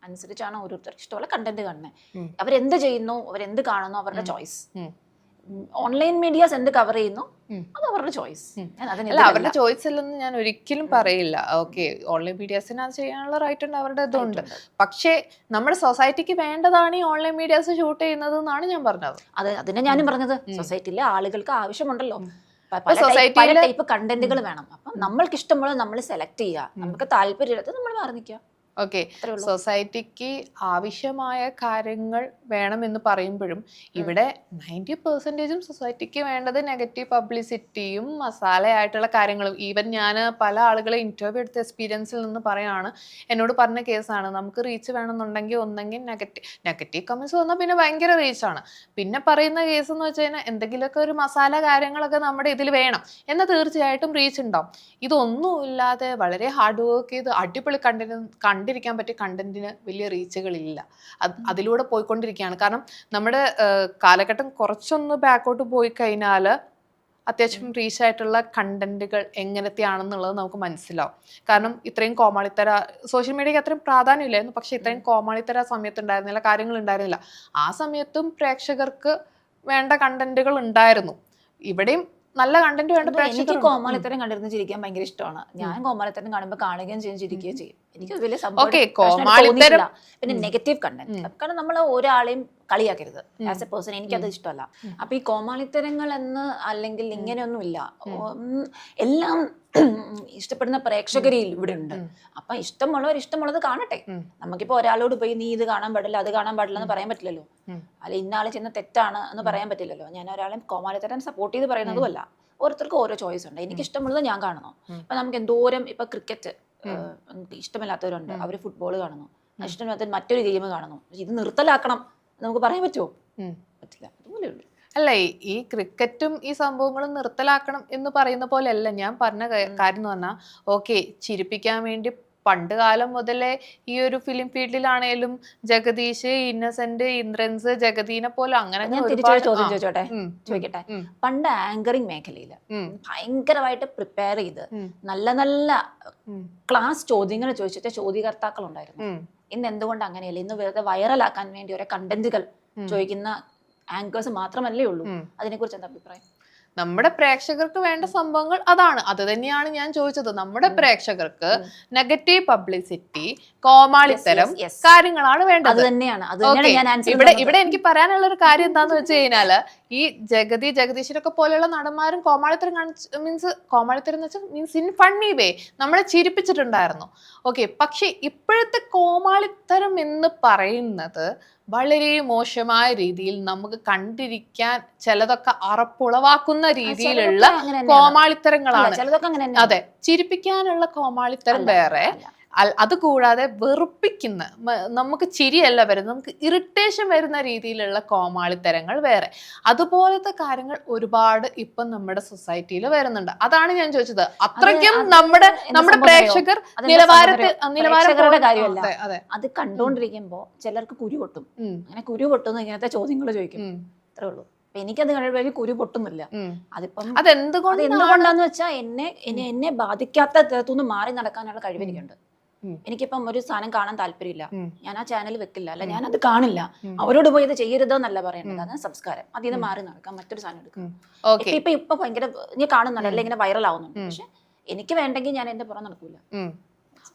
അനുസരിച്ചാണ് ഓരോരുത്തർക്ക് ഇഷ്ടമുള്ള കണ്ടന്റ് കാണുന്നത്. അവരെന്ത് ചെയ്യുന്നു, അവരെന്ത് കാണുന്നു, അവരുടെ ചോയ്സ്. ഓൺലൈൻ മീഡിയാസ് എന്ത് കവർ ചെയ്യുന്നു അത് അവരുടെ ചോയ്സ്. അല്ല, അവരുടെ ചോയ്സ് അല്ലെന്ന് ഞാൻ ഒരിക്കലും പറയില്ല. ഓക്കെ, ഓൺലൈൻ മീഡിയാസിന് അത് ചെയ്യാനുള്ള റൈറ്റ് ഉണ്ട്, അവരുടെ ഇതുണ്ട്. പക്ഷേ നമ്മുടെ സൊസൈറ്റിക്ക് വേണ്ടതാണ് ഈ ഓൺലൈൻ മീഡിയാസ് ഷൂട്ട് ചെയ്യുന്നത് എന്നാണ് ഞാൻ പറഞ്ഞത്. അതിനെ ഞാനും പറഞ്ഞത്. സൊസൈറ്റിയിലെ ആളുകൾക്ക് ആവശ്യമുണ്ടല്ലോ, പല ടൈപ്പ് കണ്ടന്റുകൾ വേണം. അപ്പം നമ്മൾക്ക് ഇഷ്ടമുള്ളത് നമ്മൾ സെലക്ട് ചെയ്യുക, നമുക്ക് താല്പര്യമില്ലാത്തത് നമ്മൾ മാറി നിൽക്കുക. ഓക്കെ, സൊസൈറ്റിക്ക് ആവശ്യമായ കാര്യങ്ങൾ വേണമെന്ന് പറയുമ്പോഴും ഇവിടെ 90% സൊസൈറ്റിക്ക് വേണ്ടത് നെഗറ്റീവ് പബ്ലിസിറ്റിയും മസാലയായിട്ടുള്ള കാര്യങ്ങളും. ഈവൻ ഞാൻ പല ആളുകളെ ഇന്റർവ്യൂ എടുത്ത എക്സ്പീരിയൻസിൽ നിന്ന് പറയാണ്, എന്നോട് പറഞ്ഞ കേസാണ്, നമുക്ക് റീച്ച് വേണമെന്നുണ്ടെങ്കിൽ ഒന്നെങ്കിൽ നെഗറ്റീവ് കമൻസ് വന്നാൽ പിന്നെ ഭയങ്കര റീച്ചാണ്. പിന്നെ പറയുന്ന കേസ് എന്ന് വെച്ച് കഴിഞ്ഞാൽ എന്തെങ്കിലുമൊക്കെ ഒരു മസാല കാര്യങ്ങളൊക്കെ നമ്മുടെ ഇതിൽ വേണം എന്നാൽ തീർച്ചയായിട്ടും റീച്ച് ഉണ്ടാവും. ഇതൊന്നുമില്ലാതെ വളരെ ഹാർഡ് വർക്ക് ചെയ്ത് അടിപൊളി കണ്ടിരിക്കാൻ പറ്റിയ കണ്ടന്റിന് വലിയ റീച്ചുകളില്ല. അതിലൂടെ പോയിക്കൊണ്ടിരിക്കുകയാണ്. കാരണം നമ്മുടെ കാലഘട്ടം കുറച്ചൊന്ന് ബാക്കോട്ട് പോയി കഴിഞ്ഞാൽ അത്യാവശ്യം റീച്ച് ആയിട്ടുള്ള കണ്ടന്റുകൾ എങ്ങനത്തെയാണെന്നുള്ളത് നമുക്ക് മനസ്സിലാവും. കാരണം ഇത്രയും കോമാളിത്തര സോഷ്യൽ മീഡിയക്ക് അത്രയും പ്രാധാന്യമില്ലായിരുന്നു, പക്ഷെ ഇത്രയും കോമാളിത്തര സമയത്ത് ഉണ്ടായിരുന്നില്ല, കാര്യങ്ങൾ ഉണ്ടായിരുന്നില്ല. ആ സമയത്തും പ്രേക്ഷകർക്ക് വേണ്ട കണ്ടന്റുകൾ ഉണ്ടായിരുന്നു. ഇവിടെയും നല്ല കണ്ടന്റ് വേണ്ട. എനിക്ക് കോമാളിത്തരം കണ്ടിരുന്ന് ചിരിക്കാൻ ഭയങ്കര ഇഷ്ടമാണ്. ഞാൻ കോമാളിത്തരം കാണുമ്പോൾ കാണുകയും ചെയ്യും, ചിരിക്കുകയും ചെയ്യും. എനിക്ക് വലിയ സംഭവം. പിന്നെ നെഗറ്റീവ് കണ്ടന്റ്, കാരണം നമ്മൾ ഒരാളെയും കളിയാക്കരുത് ആസ് എ പേഴ്സൺ. എനിക്കത് ഇഷ്ടമല്ല. അപ്പൊ ഈ കോമാളിത്തരങ്ങൾ എന്ന് അല്ലെങ്കിൽ ഇങ്ങനെയൊന്നുമില്ല. എല്ലാം ഇഷ്ടപ്പെടുന്ന പ്രേക്ഷകരിൽ ഇവിടെ ഉണ്ട്. അപ്പൊ ഇഷ്ടമുള്ളവർ ഇഷ്ടമുള്ളത് കാണട്ടെ. നമുക്കിപ്പോ ഒരാളോട് പോയി നീ ഇത് കാണാൻ പാടില്ല, അത് കാണാൻ പാടില്ല എന്ന് പറയാൻ പറ്റില്ലല്ലോ. അല്ല ഇന്നാളെ ചെയ്യുന്ന തെറ്റാണ് എന്ന് പറയാൻ പറ്റില്ലല്ലോ. ഞാൻ ഒരാളെ കോമാളിത്തരം സപ്പോർട്ട് ചെയ്ത് പറയുന്നതുമല്ല. ഓരോരുത്തർക്കും ഓരോ ചോയ്സ് ഉണ്ട്. എനിക്ക് ഇഷ്ടമുള്ളത് ഞാൻ കാണുന്നു. ഇപ്പൊ നമുക്ക് എന്തോരം ഇപ്പൊ ക്രിക്കറ്റ് ഇഷ്ടമില്ലാത്തവരുണ്ട്, അവര് ഫുട്ബോൾ കാണുന്നു. ഇഷ്ടമില്ലാത്ത മറ്റൊരു ഗെയിം കാണുന്നു. ഇത് നിർത്തലാക്കണം നമുക്ക് പറയാൻ പറ്റുമോ? പറ്റില്ല. അതുപോലെ ഉള്ളൂ. അല്ല, ഈ ക്രിക്കറ്റും ഈ സംഭവങ്ങളും നിർത്തലാക്കണം എന്ന് പറയുന്ന പോലെയല്ല ഞാൻ പറഞ്ഞ കാര്യം എന്ന് പറഞ്ഞാൽ, ഓക്കെ, ചിരിപ്പിക്കാൻ വേണ്ടി പണ്ട് കാലം മുതലേ ഈ ഒരു ഫിലിം ഫീൽഡിലാണേലും ജഗദീഷ്, ഇന്നസെന്റ്, ഇന്ദ്രൻസ്, ജഗദീനെ പോലെ അങ്ങനെ ചോദിക്കട്ടെ. പണ്ട് ആങ്കറിംഗ് മേഖലയില് ഭയങ്കരമായിട്ട് പ്രിപ്പയർ ചെയ്ത് നല്ല നല്ല ക്ലാസ് ചോദ്യങ്ങൾ ചോദിച്ചിട്ട് ചോദ്യകർത്താക്കൾ ഉണ്ടായിരുന്നു. ഇന്ന് എന്തുകൊണ്ട് അങ്ങനെയല്ല? ഇന്ന് വെറുതെ വൈറലാക്കാൻ വേണ്ടി ഓരോ കണ്ടന്റുകൾ ചോദിക്കുന്ന ആങ്കേഴ്സ് മാത്രമല്ലേ ഉള്ളൂ. അതിനെക്കുറിച്ച് എന്താ അഭിപ്രായം? നമ്മുടെ പ്രേക്ഷകർക്ക് വേണ്ട സംഭവങ്ങൾ അതാണ്. അത് തന്നെയാണ് ഞാൻ ചോദിച്ചത്. നമ്മുടെ പ്രേക്ഷകർക്ക് നെഗറ്റീവ് പബ്ലിസിറ്റി, കോമാളിത്തരം കാര്യങ്ങളാണ് വേണ്ടത്. ഇവിടെ എനിക്ക് പറയാനുള്ള ഒരു കാര്യം എന്താന്ന് വെച്ച് കഴിഞ്ഞാല്, ഈ ജഗദീശനൊക്കെ പോലെയുള്ള നടന്മാരും കോമാളിത്തരം കോമാളിത്തരം എന്ന് വെച്ചാൽ മീൻസ് ഇൻ ഫണ്ണി വേ നമ്മളെ ചിരിപ്പിച്ചിട്ടുണ്ടായിരുന്നു. ഓക്കെ, പക്ഷെ ഇപ്പോഴത്തെ കോമാളിത്തരം എന്ന് പറയുന്നത് വളരെ മോശമായ രീതിയിൽ നമുക്ക് കണ്ടിരിക്കാൻ ചിലതൊക്കെ അറപ്പുളവാക്കുന്ന രീതിയിലുള്ള കോമാളിത്തരങ്ങളാണ്. അതെ, ചിരിപ്പിക്കാനുള്ള കോമാളിത്തരം വേറെ, അതുകൂടാതെ വെറുപ്പിക്കുന്ന, നമുക്ക് ചിരിയല്ല വരുന്നത്, നമുക്ക് ഇറിറ്റേഷൻ വരുന്ന രീതിയിലുള്ള കോമാളിത്തരങ്ങൾ വേറെ. അതുപോലത്തെ കാര്യങ്ങൾ ഒരുപാട് ഇപ്പം നമ്മുടെ സൊസൈറ്റിയിൽ വരുന്നുണ്ട്. അതാണ് ഞാൻ ചോദിച്ചത്. അത്രയ്ക്കും നമ്മുടെ പ്രേക്ഷകർ നിലവാരത്തിന്റെ കാര്യമല്ല. അത് കണ്ടോണ്ടിരിക്കുമ്പോ ചിലർക്ക് കുരു പൊട്ടും. അങ്ങനെ കുരു പൊട്ടുന്ന ഇങ്ങനത്തെ ചോദ്യങ്ങൾ ചോദിക്കും. അത്രേ ഉള്ളൂ. എനിക്കത് കഴിയുമ്പോൾ കുരു പൊട്ടുന്നില്ല. അതിപ്പം എന്തുകൊണ്ടാന്ന് വെച്ചാൽ എന്നെ ബാധിക്കാത്ത തരത്തുനിന്ന് മാറി നടക്കാനുള്ള കഴിവ് എനിക്കുണ്ട്. എനിക്കിപ്പം ഒരു സാധനം കാണാൻ താല്പര്യമില്ല, ഞാൻ ആ ചാനൽ വെക്കില്ല, അല്ല ഞാൻ അത് കാണില്ല. അവരോട് പോയി ഇത് ചെയ്യരുതെന്നല്ല പറയേണ്ടത്. അത് സംസ്കാരം. അതിൽ നിന്ന് മാറി നടക്കാം, മറ്റൊരു സാധനം എടുക്കാം. ഇപ്പൊ ഭയങ്കര നീ കാണുന്നുണ്ട്, അല്ലെ ഇങ്ങനെ വൈറൽ ആവുന്നുണ്ട്. പക്ഷെ എനിക്ക് വേണ്ടെങ്കിൽ ഞാൻ എന്റെ പുറം നടക്കൂല.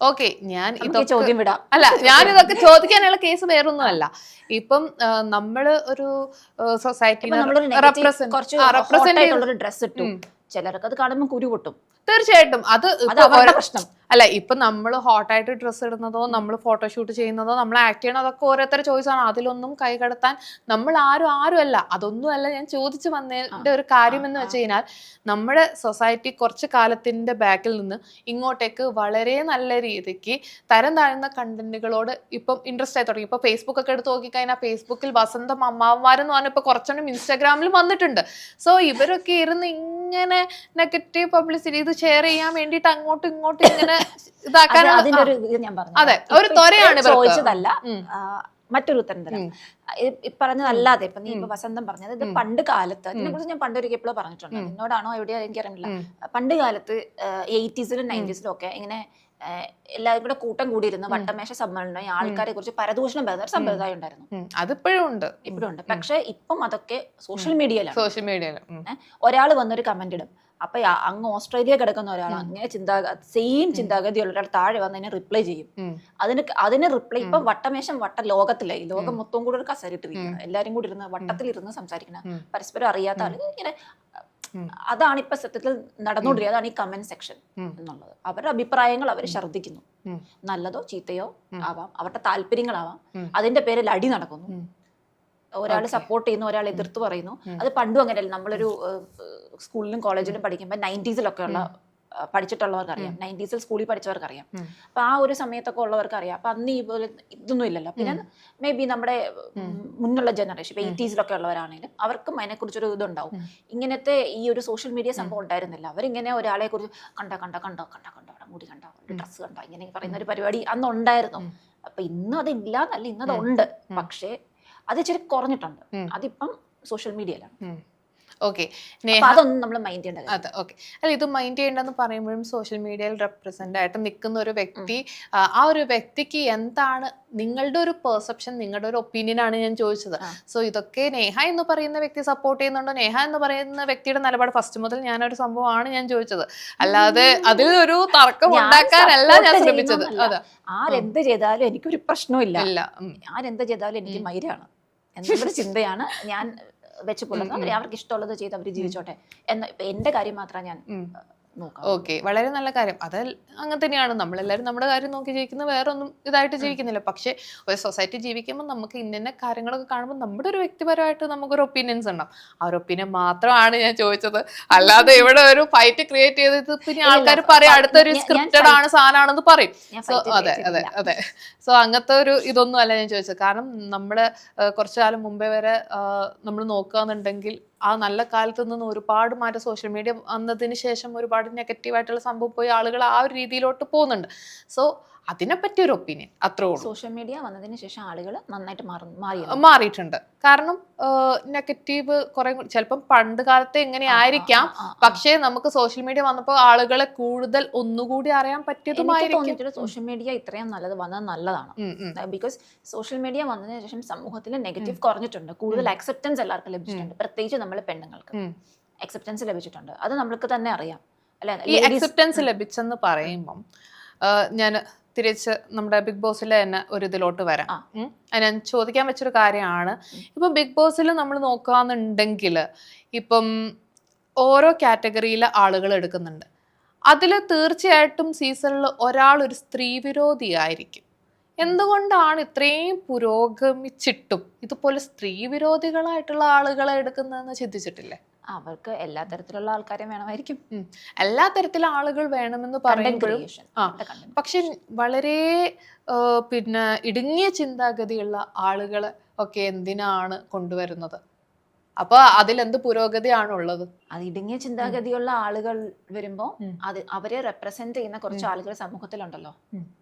ഓക്കെ, ഞാനിതൊക്കെ ചോദിക്കാനുള്ള കേസ് വേറൊന്നും അല്ല. ഇപ്പം നമ്മള് ഒരു സൊസൈറ്റി ഡ്രസ് ഇട്ടു, ചിലർക്ക് അത് കാണുമ്പോൾ കുരു പൊട്ടും. തീർച്ചയായിട്ടും അത് അത് അവരുടെ പ്രശ്നം. അല്ല, ഇപ്പൊ നമ്മൾ ഹോട്ടായിട്ട് ഡ്രസ്സ് ഇടുന്നതോ നമ്മൾ ഫോട്ടോഷൂട്ട് ചെയ്യുന്നതോ നമ്മൾ ആക്ട് ചെയ്യണതോ അതൊക്കെ ഓരോരുത്തരുടെ ചോയ്സാണ്. അതിലൊന്നും കൈകടത്താൻ നമ്മൾ ആരുമല്ല. അതൊന്നുമല്ല ഞാൻ ചോദിച്ചു വന്നതിന്റെ ഒരു കാര്യം എന്ന് വെച്ച് കഴിഞ്ഞാൽ, നമ്മുടെ സൊസൈറ്റി കുറച്ച് കാലത്തിന്റെ ബാക്കിൽ നിന്ന് ഇങ്ങോട്ടേക്ക് വളരെ നല്ല രീതിക്ക് തരം താഴ്ന്ന കണ്ടന്റുകളോട് ഇപ്പം ഇൻട്രസ്റ്റ് ആയി തുടങ്ങി. ഇപ്പൊ ഫേസ്ബുക്ക് ഒക്കെ എടുത്ത് നോക്കിക്കഴിഞ്ഞാൽ ഫേസ്ബുക്കിൽ വസന്തം അമ്മാവന്മാരെന്ന് പറഞ്ഞാൽ ഇപ്പൊ കുറച്ചുകൂടി ഇൻസ്റ്റാഗ്രാമിലും വന്നിട്ടുണ്ട്. സോ ഇവരൊക്കെ ഇരുന്ന് ഇങ്ങനെ നെഗറ്റീവ് പബ്ലിസിറ്റി ഇത് ഷെയർ ചെയ്യാൻ വേണ്ടിയിട്ട് അങ്ങോട്ടും ഇങ്ങോട്ടും ഇങ്ങനെ ഇതാക്കാനുള്ള അതിന്റെ ഒരു ഇത് ഞാൻ പറഞ്ഞു. അതെ, ഒരു ത്വരയാണ് ചോദിച്ചതല്ല, മറ്റൊരു ഉത്തരം തരാം. പറഞ്ഞതല്ലാതെ ഇപ്പൊ നീ ഇപ്പൊ വസന്തം പറഞ്ഞത്, ഇത് പണ്ട് കാലത്ത് അതിനെ കുറിച്ച് ഞാൻ പണ്ടൊരിക്കൽ എപ്പോഴും പറഞ്ഞിട്ടുണ്ട്. എന്നോടാണോ എവിടെയോ എനിക്കറിയില്ല. പണ്ട് കാലത്ത് 80s-ലും 90s-ലും ഒക്കെ ഇങ്ങനെ എല്ലാവരും കൂടെ കൂട്ടം കൂടിയിരുന്ന വട്ടമേശ സമ്മേളനം ആൾക്കാരെ കുറിച്ച് പരദൂഷണം പറയുന്ന ഒരു സമ്പ്രദായം ഉണ്ടായിരുന്നു. അതിപ്പോഴും ഉണ്ട്, ഇപ്പോഴും ഉണ്ട്. പക്ഷെ ഇപ്പം അതൊക്കെ സോഷ്യൽ മീഡിയയിലാണ്. സോഷ്യൽ മീഡിയയിൽ ഒരാൾ വന്നൊരു കമന്റ് ഇടും, അപ്പൊ അങ്ങ് ഓസ്ട്രേലിയ കിടക്കുന്ന ഒരാൾ അങ്ങനെ സെയിം ചിന്താഗതിയുള്ള ഒരാൾ താഴെ വന്ന് അതിനെ റിപ്ലൈ ചെയ്യും. അതിന് റിപ്ലൈ ഇപ്പൊ വട്ടമേശം ലോകത്തിലെ ഈ ലോകം മൊത്തം കൂടെ ഒരു കസരിട്ടിരിക്കണം, എല്ലാരും കൂടി ഇരുന്ന് വട്ടത്തിലിരുന്ന് സംസാരിക്കണം, പരസ്പരം അറിയാത്ത ആളുകൾ ഇങ്ങനെ. അതാണ് ഇപ്പൊ സത്യത്തിൽ നടന്നുകൊണ്ടിരിക്കുന്നത്. അതാണ് ഈ കമന്റ് സെക്ഷൻ എന്നുള്ളത്. അവരുടെ അഭിപ്രായങ്ങൾ അവർ ഛർദ്ദിക്കുന്നു. നല്ലതോ ചീത്തയോ ആവാം, അവരുടെ താല്പര്യങ്ങളാവാം. അതിന്റെ പേരിൽ അടി നടക്കുന്നു. ഒരാൾ സപ്പോർട്ട് ചെയ്യുന്നു, ഒരാൾ എതിർത്ത് പറയുന്നു. അത് പണ്ടും അങ്ങനെയല്ല. നമ്മളൊരു സ്കൂളിലും കോളേജിലും പഠിക്കുമ്പോൾ 90s-ലൊക്കെ ഉള്ള പഠിച്ചിട്ടുള്ളവർക്ക് അറിയാം, 90s-ൽ സ്കൂളിൽ പഠിച്ചവർക്ക് അറിയാം. അപ്പൊ ആ ഒരു സമയത്തൊക്കെ ഉള്ളവർക്ക് അറിയാം. അപ്പൊ അന്ന് ഈ പോലെ ഇതൊന്നും ഇല്ലല്ലോ. പിന്നെ മേ ബി നമ്മുടെ മുന്നുള്ള ജനറേഷൻ 80s-ലൊക്കെ ഉള്ളവരാണെങ്കിലും അവർക്കും അതിനെക്കുറിച്ചൊരു ഇതുണ്ടാവും. ഇങ്ങനത്തെ ഈ ഒരു സോഷ്യൽ മീഡിയ സംഭവം ഉണ്ടായിരുന്നില്ല. അവരിങ്ങനെ ഒരാളെ കുറിച്ച് കണ്ടോ മുടി കണ്ടോ, ഡ്രസ്സ് കണ്ടോ, ഇങ്ങനെ പറയുന്ന ഒരു പരിപാടി അന്ന് ഉണ്ടായിരുന്നു. അപ്പൊ ഇന്നും അതില്ല എന്നല്ല, ഇന്നത് ഉണ്ട്. പക്ഷേ അത് ഇച്ചിരി കുറഞ്ഞിട്ടുണ്ട്. അതിപ്പം സോഷ്യൽ മീഡിയയിലാണ്. ഓക്കെ, അതൊന്നും നമ്മൾ മൈൻഡ് ചെയ്യേണ്ടത്. അതെ, ഓക്കെ. അല്ല, ഇത് മൈൻഡ് ചെയ്യേണ്ടെന്ന് പറയുമ്പോഴും സോഷ്യൽ മീഡിയയിൽ റെപ്രസെന്റ് ആയിട്ട് നിൽക്കുന്ന ഒരു വ്യക്തി, ആ ഒരു വ്യക്തിക്ക് എന്താണ് നിങ്ങളുടെ ഒരു പെർസെപ്ഷൻ, നിങ്ങളുടെ ഒരു ഒപ്പീനിയൻ ആണ് ഞാൻ ചോദിച്ചത്. സോ ഇതൊക്കെ നേഹ എന്ന് പറയുന്ന വ്യക്തി സപ്പോർട്ട് ചെയ്യുന്നുണ്ടോ, നേഹ എന്ന് പറയുന്ന വ്യക്തിയുടെ നിലപാട് ഫസ്റ്റ് മുതൽ ഞാനൊരു സംഭവമാണ് ഞാൻ ചോദിച്ചത്. അല്ലാതെ അതിൽ ഒരു തർക്കം ഉണ്ടാക്കാനല്ല ഞാൻ ശ്രമിച്ചത്. അതെ, ആരെന്ത് ചെയ്താലും എനിക്കൊരു പ്രശ്നമില്ല, ആരെന്ത് ചെയ്താലും എനിക്ക് മൈരാണ് എന്നൊരു ചിന്തയാണ് ഞാൻ വെച്ച് പുലർത്തുന്നത്. അവർക്ക് ഇഷ്ടമുള്ളത് ചെയ്ത് അവർ ജീവിച്ചോട്ടെ എന്ന എന്റെ കാര്യം മാത്രമാണ് ഞാൻ നോക്കാം. ഓക്കെ, വളരെ നല്ല കാര്യം. അത് അങ്ങനെ തന്നെയാണ്. നമ്മളെല്ലാവരും നമ്മുടെ കാര്യം നോക്കി ജീവിക്കുന്നത്, വേറെ ഒന്നും ഇതായിട്ട് ജീവിക്കുന്നില്ല. പക്ഷെ ഒരു സൊസൈറ്റി ജീവിക്കുമ്പോൾ നമുക്ക് ഇന്ന കാര്യങ്ങളൊക്കെ കാണുമ്പോൾ നമ്മുടെ ഒരു വ്യക്തിപരമായിട്ട് നമുക്കൊരു ഒപ്പീനിയൻസ് ഉണ്ടാവും. ആ ഒരു ഒപ്പീനിയൻ മാത്രമാണ് ഞാൻ ചോദിച്ചത്. അല്ലാതെ ഇവിടെ ഒരു ഫൈറ്റ് ക്രിയേറ്റ് ചെയ്തിട്ട് പിന്നെ ആൾക്കാർ പറയും അടുത്തൊരു സ്ക്രിപ്റ്റഡ് ആണ് സാധനമാണെന്ന് പറയും. സോ അതെ. സോ അങ്ങനത്തെ ഒരു ഇതൊന്നും അല്ല ഞാൻ ചോദിച്ചത്. കാരണം നമ്മുടെ കുറച്ചു കാലം മുമ്പേ വരെ നമ്മൾ നോക്കുകയെന്നുണ്ടെങ്കിൽ ആ നല്ല കാലത്ത് നിന്ന് ഒരുപാട് മാറ്റം സോഷ്യൽ മീഡിയ വന്നതിന് ശേഷം ഒരുപാട് നെഗറ്റീവായിട്ടുള്ള സംഭവം പോയി ആളുകൾ ആ ഒരു രീതിയിലോട്ട് പോകുന്നുണ്ട്. സോ അതിനെപ്പറ്റി ഒരു ഒപ്പീനിയൻ അത്രേ ഉള്ളൂ. സോഷ്യൽ മീഡിയ വന്നതിന് ശേഷം ആളുകൾ നന്നായിട്ട് മാറിയിട്ടുണ്ട്. കാരണം നെഗറ്റീവ് കുറെ ചിലപ്പം പണ്ട് കാലത്തെ എങ്ങനെ ആയിരിക്കാം, പക്ഷേ നമുക്ക് സോഷ്യൽ മീഡിയ വന്നപ്പോൾ ആളുകളെ കൂടുതൽ ഒന്നുകൂടി അറിയാൻ പറ്റിയതുമായിരിക്കും. സോഷ്യൽ മീഡിയ ഇത്രയും വന്നത് നല്ലതാണ്. ബിക്കോസ് സോഷ്യൽ മീഡിയ വന്നതിന് ശേഷം സമൂഹത്തിൽ നെഗറ്റീവ് കുറഞ്ഞിട്ടുണ്ട്. കൂടുതൽ അക്സെപ്റ്റൻസ് എല്ലാവർക്കും ലഭിച്ചിട്ടുണ്ട്. പ്രത്യേകിച്ച് നമ്മളെ പെണ്ണുങ്ങൾക്ക് അക്സെപ്റ്റൻസ് ലഭിച്ചിട്ടുണ്ട്. അത് നമ്മൾക്ക് തന്നെ അറിയാം അല്ലെ. ഈ അക്സെപ്റ്റൻസ് ലഭിച്ചെന്ന് പറയുമ്പം ഞാൻ തിരിച്ച് നമ്മുടെ ബിഗ് ബോസിലെ തന്നെ ഒരു ഇതിലോട്ട് വരാം. ഞാൻ ചോദിക്കാൻ വെച്ചൊരു കാര്യമാണ്, ഇപ്പൊ ബിഗ് ബോസിൽ നമ്മൾ നോക്കുകയെന്നുണ്ടെങ്കിൽ ഇപ്പം ഓരോ കാറ്റഗറിയിലെ ആളുകൾ എടുക്കുന്നുണ്ട്. അതിൽ തീർച്ചയായിട്ടും സീസണിൽ ഒരാൾ ഒരു സ്ത്രീ വിരോധിയായിരിക്കും. എന്തുകൊണ്ടാണ് ഇത്രയും പുരോഗമിച്ചിട്ടും ഇതുപോലെ സ്ത്രീ വിരോധികളായിട്ടുള്ള ആളുകളെ എടുക്കുന്നതെന്ന് ചിന്തിച്ചിട്ടില്ലേ? അവർക്ക് എല്ലാ തരത്തിലുള്ള ആൾക്കാരെയും വേണമായിരിക്കും. എല്ലാ തരത്തിലുള്ള ആളുകൾ വേണമെന്ന് പറയുമ്പോഴും പക്ഷെ വളരെ പിന്നെ ഇടുങ്ങിയ ചിന്താഗതിയുള്ള ആളുകളെ ഒക്കെ എന്തിനാണ് കൊണ്ടുവരുന്നത്? അപ്പൊ അതിലെന്ത് പുരോഗതിയാണുള്ളത്? അത് ഇടുങ്ങിയ ചിന്താഗതിയുള്ള ആളുകൾ വരുമ്പോ അവരെ റെപ്രസെന്റ് ചെയ്യുന്ന കുറച്ച് ആളുകൾ സമൂഹത്തിലുണ്ടല്ലോ.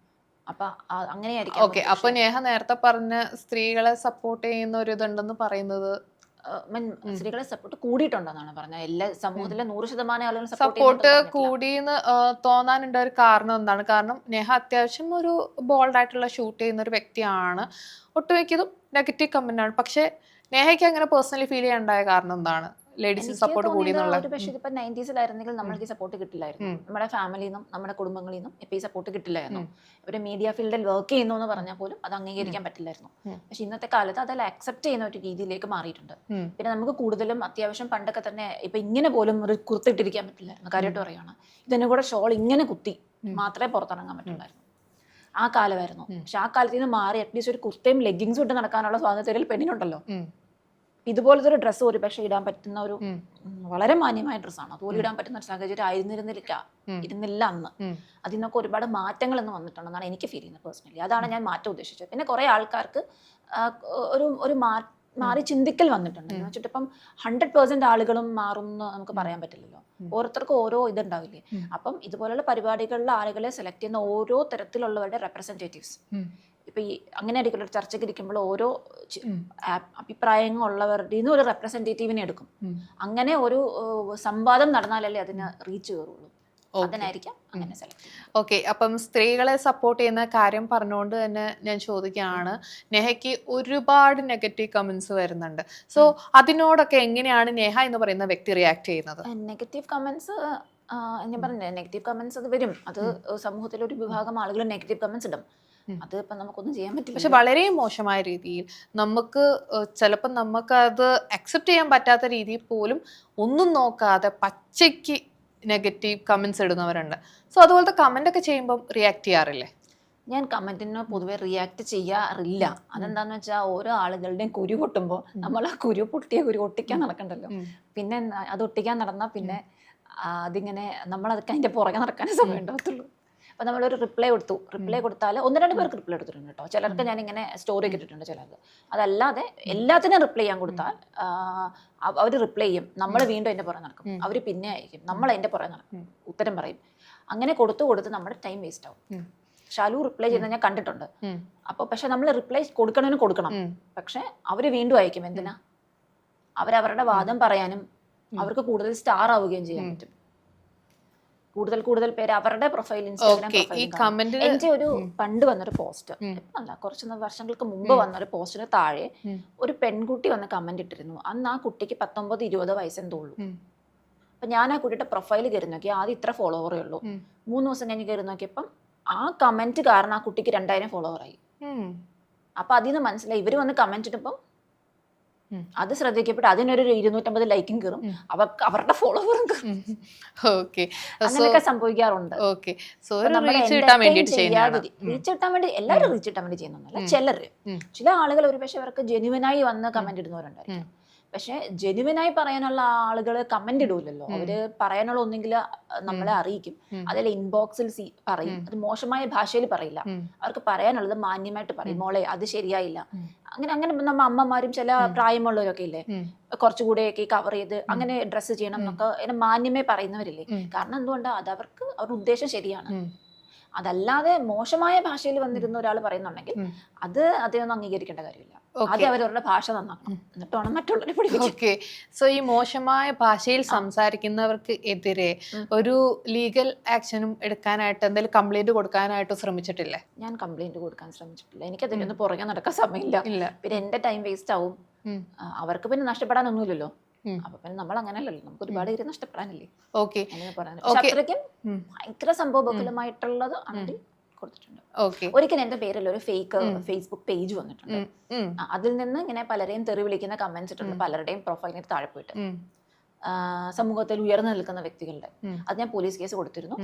അപ്പൊ അങ്ങനെയായിരിക്കും. ഓക്കെ, അപ്പൊ നേഹ നേരത്തെ പറഞ്ഞ സ്ത്രീകളെ സപ്പോർട്ട് ചെയ്യുന്ന ഒരു ഇതുണ്ടെന്ന് പറയുന്നത് സ്ത്രീകളെ സപ്പോർട്ട് കൂടിയിട്ടുണ്ടെന്നാണ് പറഞ്ഞത്. എല്ലാ സമൂഹത്തിലെ 100% ആളുകൾ സപ്പോർട്ട് കൂടിയെന്ന് തോന്നാനുണ്ട ഒരു കാരണം എന്താണ്? കാരണം നേഹ അത്യാവശ്യം ഒരു ബോൾഡായിട്ടുള്ള ഷൂട്ട് ചെയ്യുന്ന ഒരു വ്യക്തിയാണ്. ഒട്ടുമിക്കതും നെഗറ്റീവ് കമന്റ് ആണ്. പക്ഷെ നേഹയ്ക്ക് അങ്ങനെ പേഴ്സണലി ഫീൽ ചെയ്യാനുണ്ടായ കാരണം എന്താണ്? ലേഡീസിന് എനിക്ക് സപ്പോർട്ട് കൂടി തോന്നിയത് എന്നുള്ള ഒരു പക്ഷേ ഇതിപ്പോ 90s നമ്മൾക്ക് ഈ സപ്പോർട്ട് കിട്ടില്ലായിരുന്നു. നമ്മുടെ ഫാമിലിയിൽ നിന്നും നമ്മുടെ കുടുംബങ്ങളിൽ നിന്നും ഇപ്പൊ ഈ സപ്പോർട്ട് കിട്ടില്ലായിരുന്നു. ഒരു മീഡിയ ഫീൽഡിൽ വർക്ക് ചെയ്യുന്നു എന്ന് പറഞ്ഞാൽ പോലും അത് അംഗീകരിക്കാൻ പറ്റില്ലായിരുന്നു. പക്ഷെ ഇന്നത്തെ കാലത്ത് അതെല്ലാം അക്സെപ്റ്റ് ചെയ്യുന്ന ഒരു രീതിയിലേക്ക് മാറിയിട്ടുണ്ട്. പിന്നെ നമുക്ക് കൂടുതലും അത്യാവശ്യം പണ്ടൊക്കെ തന്നെ ഇപ്പൊ ഇങ്ങനെ പോലും ഒരു കുർത്തിട്ടിരിക്കാൻ പറ്റില്ലായിരുന്നു. കാര്യമായിട്ട് പറയുകയാണ്, ഇതിനെ കൂടെ ഷോൾ ഇങ്ങനെ കുത്തി മാത്രമേ പുറത്തിറങ്ങാൻ പറ്റുള്ളായിരുന്നു. ആ കാലമായിരുന്നു. പക്ഷെ ആ കാലത്ത് നിന്ന് മാറി അറ്റ്ലീസ്റ്റ് ഒരു കുർത്തയും ലെഗിങ്സും ഇട്ട് നടക്കാനുള്ള സ്വാതന്ത്ര്യം പെണ്ണിനുണ്ടല്ലോ. ഇതുപോലത്തെ ഒരു ഡ്രസ്സ് ഒരു പക്ഷേ ഇടാൻ പറ്റുന്ന ഒരു വളരെ മാന്യമായ ഡ്രസ്സാണ്. അതുപോലെ ഇടാൻ പറ്റുന്ന ഒരു സാഹചര്യം ഇരുന്നില്ല അന്ന്. അതിൽ നിന്നൊക്കെ ഒരുപാട് മാറ്റങ്ങൾ ഇന്ന് വന്നിട്ടുണ്ടെന്നാണ് എനിക്ക് ഫീൽ ചെയ്യുന്നത് പേഴ്സണലി. അതാണ് ഞാൻ മാറ്റം ഉദ്ദേശിച്ചത്. പിന്നെ കുറെ ആൾക്കാർക്ക് ഒരു മാറി ചിന്തിക്കൽ വന്നിട്ടുണ്ട്. എന്ന് വെച്ചിട്ട് ഇപ്പം 100% ആളുകളും മാറുമെന്ന് നമുക്ക് പറയാൻ പറ്റില്ലല്ലോ. ഓരോരുത്തർക്കും ഓരോ ഇതുണ്ടാവില്ലേ. അപ്പം ഇതുപോലുള്ള പരിപാടികളിൽ ആളുകളെ സെലക്ട് ചെയ്യുന്ന ഓരോ തരത്തിലുള്ളവരുടെ റെപ്രസെന്റേറ്റീവ്സ്, ഇപ്പൊ ഈ അങ്ങനെ ആയിരിക്കും ഒരു ചർച്ചയ്ക്ക് ഇരിക്കുമ്പോൾ ഓരോ അഭിപ്രായങ്ങളുള്ളവരുടെ നിന്ന് ഒരു റെപ്രസെന്റേറ്റീവിനെ എടുക്കും. അങ്ങനെ ഒരു സംവാദം നടന്നാലല്ലേ അതിന് റീച്ച് കയറുള്ളൂ. അതിനായിരിക്കാം അങ്ങനെ സെലക്ട് ചെയ്യുന്നത്. ഓക്കെ, അപ്പം സ്ത്രീകളെ സപ്പോർട്ട് ചെയ്യുന്ന കാര്യം പറഞ്ഞുകൊണ്ട് തന്നെ ഞാൻ ചോദിക്കുകയാണ്, നെഹയ്ക്ക് ഒരുപാട് നെഗറ്റീവ് കമന്റ്സ് വരുന്നുണ്ട്. സോ അതിനോടൊക്കെ എങ്ങനെയാണ് നെഹ എന്ന് പറയുന്ന വ്യക്തി റിയാക്ട് ചെയ്യുന്നത്? നെഗറ്റീവ് കമന്റ്സ് ഞാൻ പറഞ്ഞില്ലേ, നെഗറ്റീവ് കമന്റ്സ് അത് വരും. അത് സമൂഹത്തിലെ ഒരു വിഭാഗം ആളുകൾ നെഗറ്റീവ് കമന്റ്സ് ഇടും. അത് ഇപ്പം നമുക്കൊന്നും ചെയ്യാൻ പറ്റില്ല. പക്ഷെ വളരെ മോശമായ രീതിയിൽ നമുക്ക് ചിലപ്പോൾ നമുക്കത് അക്സെപ്റ്റ് ചെയ്യാൻ പറ്റാത്ത രീതിയിൽ പോലും ഒന്നും നോക്കാതെ പച്ചയ്ക്ക് നെഗറ്റീവ് കമന്റ്സ് ഇടുന്നവരുണ്ട്. സോ അതുപോലത്തെ കമന്റ് ഒക്കെ ചെയ്യുമ്പോൾ റിയാക്ട് ചെയ്യാറില്ലേ? ഞാൻ കമന്റിന് പൊതുവെ റിയാക്ട് ചെയ്യാറില്ല. അതെന്താന്ന് വെച്ചാൽ ഓരോ ആളുകളുടെയും കുരു പൊട്ടുമ്പോൾ നമ്മൾ ആ പൊട്ടിയ കുരു ഒട്ടിക്കാൻ നടക്കണ്ടല്ലോ. പിന്നെ അത് ഒട്ടിക്കാൻ നടന്നാൽ പിന്നെ അതിങ്ങനെ നമ്മളതൊക്കെ അതിന്റെ പുറകെ നടക്കാനേ സമയം ഉണ്ടാകത്തുള്ളൂ. അപ്പോൾ നമ്മളൊരു റിപ്ലൈ കൊടുത്താൽ 1-2 പേർക്ക് റിപ്ലൈ എടുത്തിട്ടുണ്ട് കേട്ടോ. ചിലർക്ക് ഞാനിങ്ങനെ സ്റ്റോറി ഇട്ടിട്ടുണ്ട് ചിലർക്ക്. അതല്ലാതെ എല്ലാത്തിനും റിപ്ലൈ ചെയ്യാൻ കൊടുത്താൽ അവർ റിപ്ലൈ ചെയ്യും, നമ്മൾ വീണ്ടും അതിൻ്റെ പുറകെ നടക്കും. അവർ പിന്നെ അയക്കും, നമ്മൾ അതിൻ്റെ പുറകെ നടക്കും, ഉത്തരം പറയും. അങ്ങനെ കൊടുത്ത് നമ്മുടെ ടൈം വേസ്റ്റ് ആവും. ഷാലു റിപ്ലൈ ചെയ്യുന്നത് ഞാൻ കണ്ടിട്ടുണ്ട്. അപ്പോൾ പക്ഷെ നമ്മൾ റിപ്ലൈ കൊടുക്കണം. പക്ഷെ അവർ വീണ്ടും അയക്കും. എന്തിനാ? അവരവരുടെ വാദം പറയാനും അവർക്ക് കൂടുതൽ സ്റ്റാർ ആവുകയും ചെയ്യാൻ പറ്റും. കൂടുതൽ പേര് അവരുടെ പ്രൊഫൈൽ ഇൻസ്റ്റാഗ്രാം എന്റെ ഒരു പണ്ട് വന്നൊരു പോസ്റ്റ് അല്ല, കുറച്ച് വർഷങ്ങൾക്ക് മുമ്പ് വന്നൊരു പോസ്റ്റിന് താഴെ ഒരു പെൺകുട്ടി വന്ന് കമന്റ് ഇട്ടിരുന്നു. അന്ന് ആ കുട്ടിക്ക് 19-20 വയസ്സെന്തോ ഉള്ളൂ. അപ്പൊ ഞാൻ ആ കുട്ടിയുടെ പ്രൊഫൈൽ കയറി നോക്കി, ആദ്യം ഇത്ര ഫോളോവറേ ഉള്ളൂ. 3 ദിവസം കഴിഞ്ഞ് കയറി നോക്കിയപ്പം ആ കമന്റ് കാരണം ആ കുട്ടിക്ക് 2000 ഫോളോവറായി. അപ്പൊ അതിൽ നിന്ന് മനസ്സിലായി ഇവര് വന്ന് കമന്റ് ഇടുമ്പം അത് ശ്രദ്ധിക്കപ്പെട്ട് അതിനൊരു 250 ലൈക്കും കയറും, അവരുടെ ഫോളോവറും കയറും. അങ്ങനെയൊക്കെ സംഭവിക്കാറുണ്ട്. റീച്ച് കിട്ടാൻ വേണ്ടി എല്ലാവരും റീച്ച് കിട്ടാൻ വേണ്ടി ചെയ്യുന്നൊന്നുമല്ല. ചില ആളുകൾ ഒരു പക്ഷെ അവർക്ക് ജെന്യുവനായി വന്ന് കമന്റ് ഇടുന്നവരുണ്ടായിരിക്കും. പക്ഷെ ജെന്യുവനായി പറയാനുള്ള ആളുകൾ കമന്റ് ഇടൂലല്ലോ. അവര് പറയാനുള്ള ഒന്നെങ്കിൽ നമ്മളെ അറിയിക്കും, അതിൽ ഇൻബോക്സിൽ പറയും. അത് മോശമായ ഭാഷയിൽ പറയില്ല, അവർക്ക് പറയാനുള്ളത് മാന്യമായിട്ട് പറയും. മോളെ അത് ശരിയായില്ല, അങ്ങനെ നമ്മ അമ്മമാരും ചില പ്രായമുള്ളവരൊക്കെ ഇല്ലേ, കുറച്ചുകൂടെയൊക്കെ കവർ ചെയ്ത് അങ്ങനെ ഡ്രസ്സ് ചെയ്യണം എന്നൊക്കെ അതിനെ മാന്യമേ പറയുന്നവരില്ലേ. കാരണം എന്തുകൊണ്ടാ, അത് അവർക്ക് അവരുടെ ഉദ്ദേശം ശരിയാണ്. അതല്ലാതെ മോശമായ ഭാഷയിൽ വന്നിരുന്ന ഒരാൾ പറയുന്നുണ്ടെങ്കിൽ അത് അദ്ദേഹം അംഗീകരിക്കേണ്ട കാര്യമില്ല. ആദ്യം അവരവരുടെ ഭാഷ നന്നാക്കണം, എന്നിട്ട് വേണം മറ്റുള്ളവരെ പഠിപ്പിക്കാൻ. സോ ഈ മോശമായ ഭാഷയിൽ സംസാരിക്കുന്നവർക്ക് എതിരെ ഒരു ലീഗൽ ആക്ഷനും എടുക്കാനായിട്ട് എന്തെങ്കിലും കംപ്ലൈന്റ് കൊടുക്കാനായിട്ട് ശ്രമിച്ചിട്ടില്ലേ? ഞാൻ കംപ്ലൈന്റ് കൊടുക്കാൻ ശ്രമിച്ചിട്ടില്ല. എനിക്ക് അതിനൊന്നും പുറകെ നടക്കാൻ സമയമില്ല. പിന്നെ എന്റെ ടൈം വേസ്റ്റ് ആവും, അവർക്ക് പിന്നെ നഷ്ടപ്പെടാനൊന്നുമില്ലല്ലോ. അപ്പൊ പിന്നെ നമ്മൾ അങ്ങനെയല്ലല്ലോ, നമുക്ക് ഒരുപാട് പേര് നഷ്ടപ്പെടാനില്ലേ. അത്രയ്ക്കും ഭയങ്കര സംഭവബഹുലമായിട്ടുള്ളത് ആണെങ്കിൽ കൊടുത്തിട്ടുണ്ട്. ഒരിക്കൽ എന്റെ പേരിൽ ഒരു ഫേക്ക് ഫേസ്ബുക്ക് പേജ് വന്നിട്ടുണ്ട്. അതിൽ നിന്ന് ഇങ്ങനെ പലരെയും തെറി വിളിക്കുന്ന കമന്റ്സ് ഇട്ടുണ്ട്, പലരുടെയും പ്രൊഫൈലിന് താഴെ പോയിട്ട് സമൂഹത്തിൽ ഉയർന്നു നിൽക്കുന്ന വ്യക്തികളുടെ. അത് ഞാൻ പോലീസ് കേസ് കൊടുത്തിരുന്നു.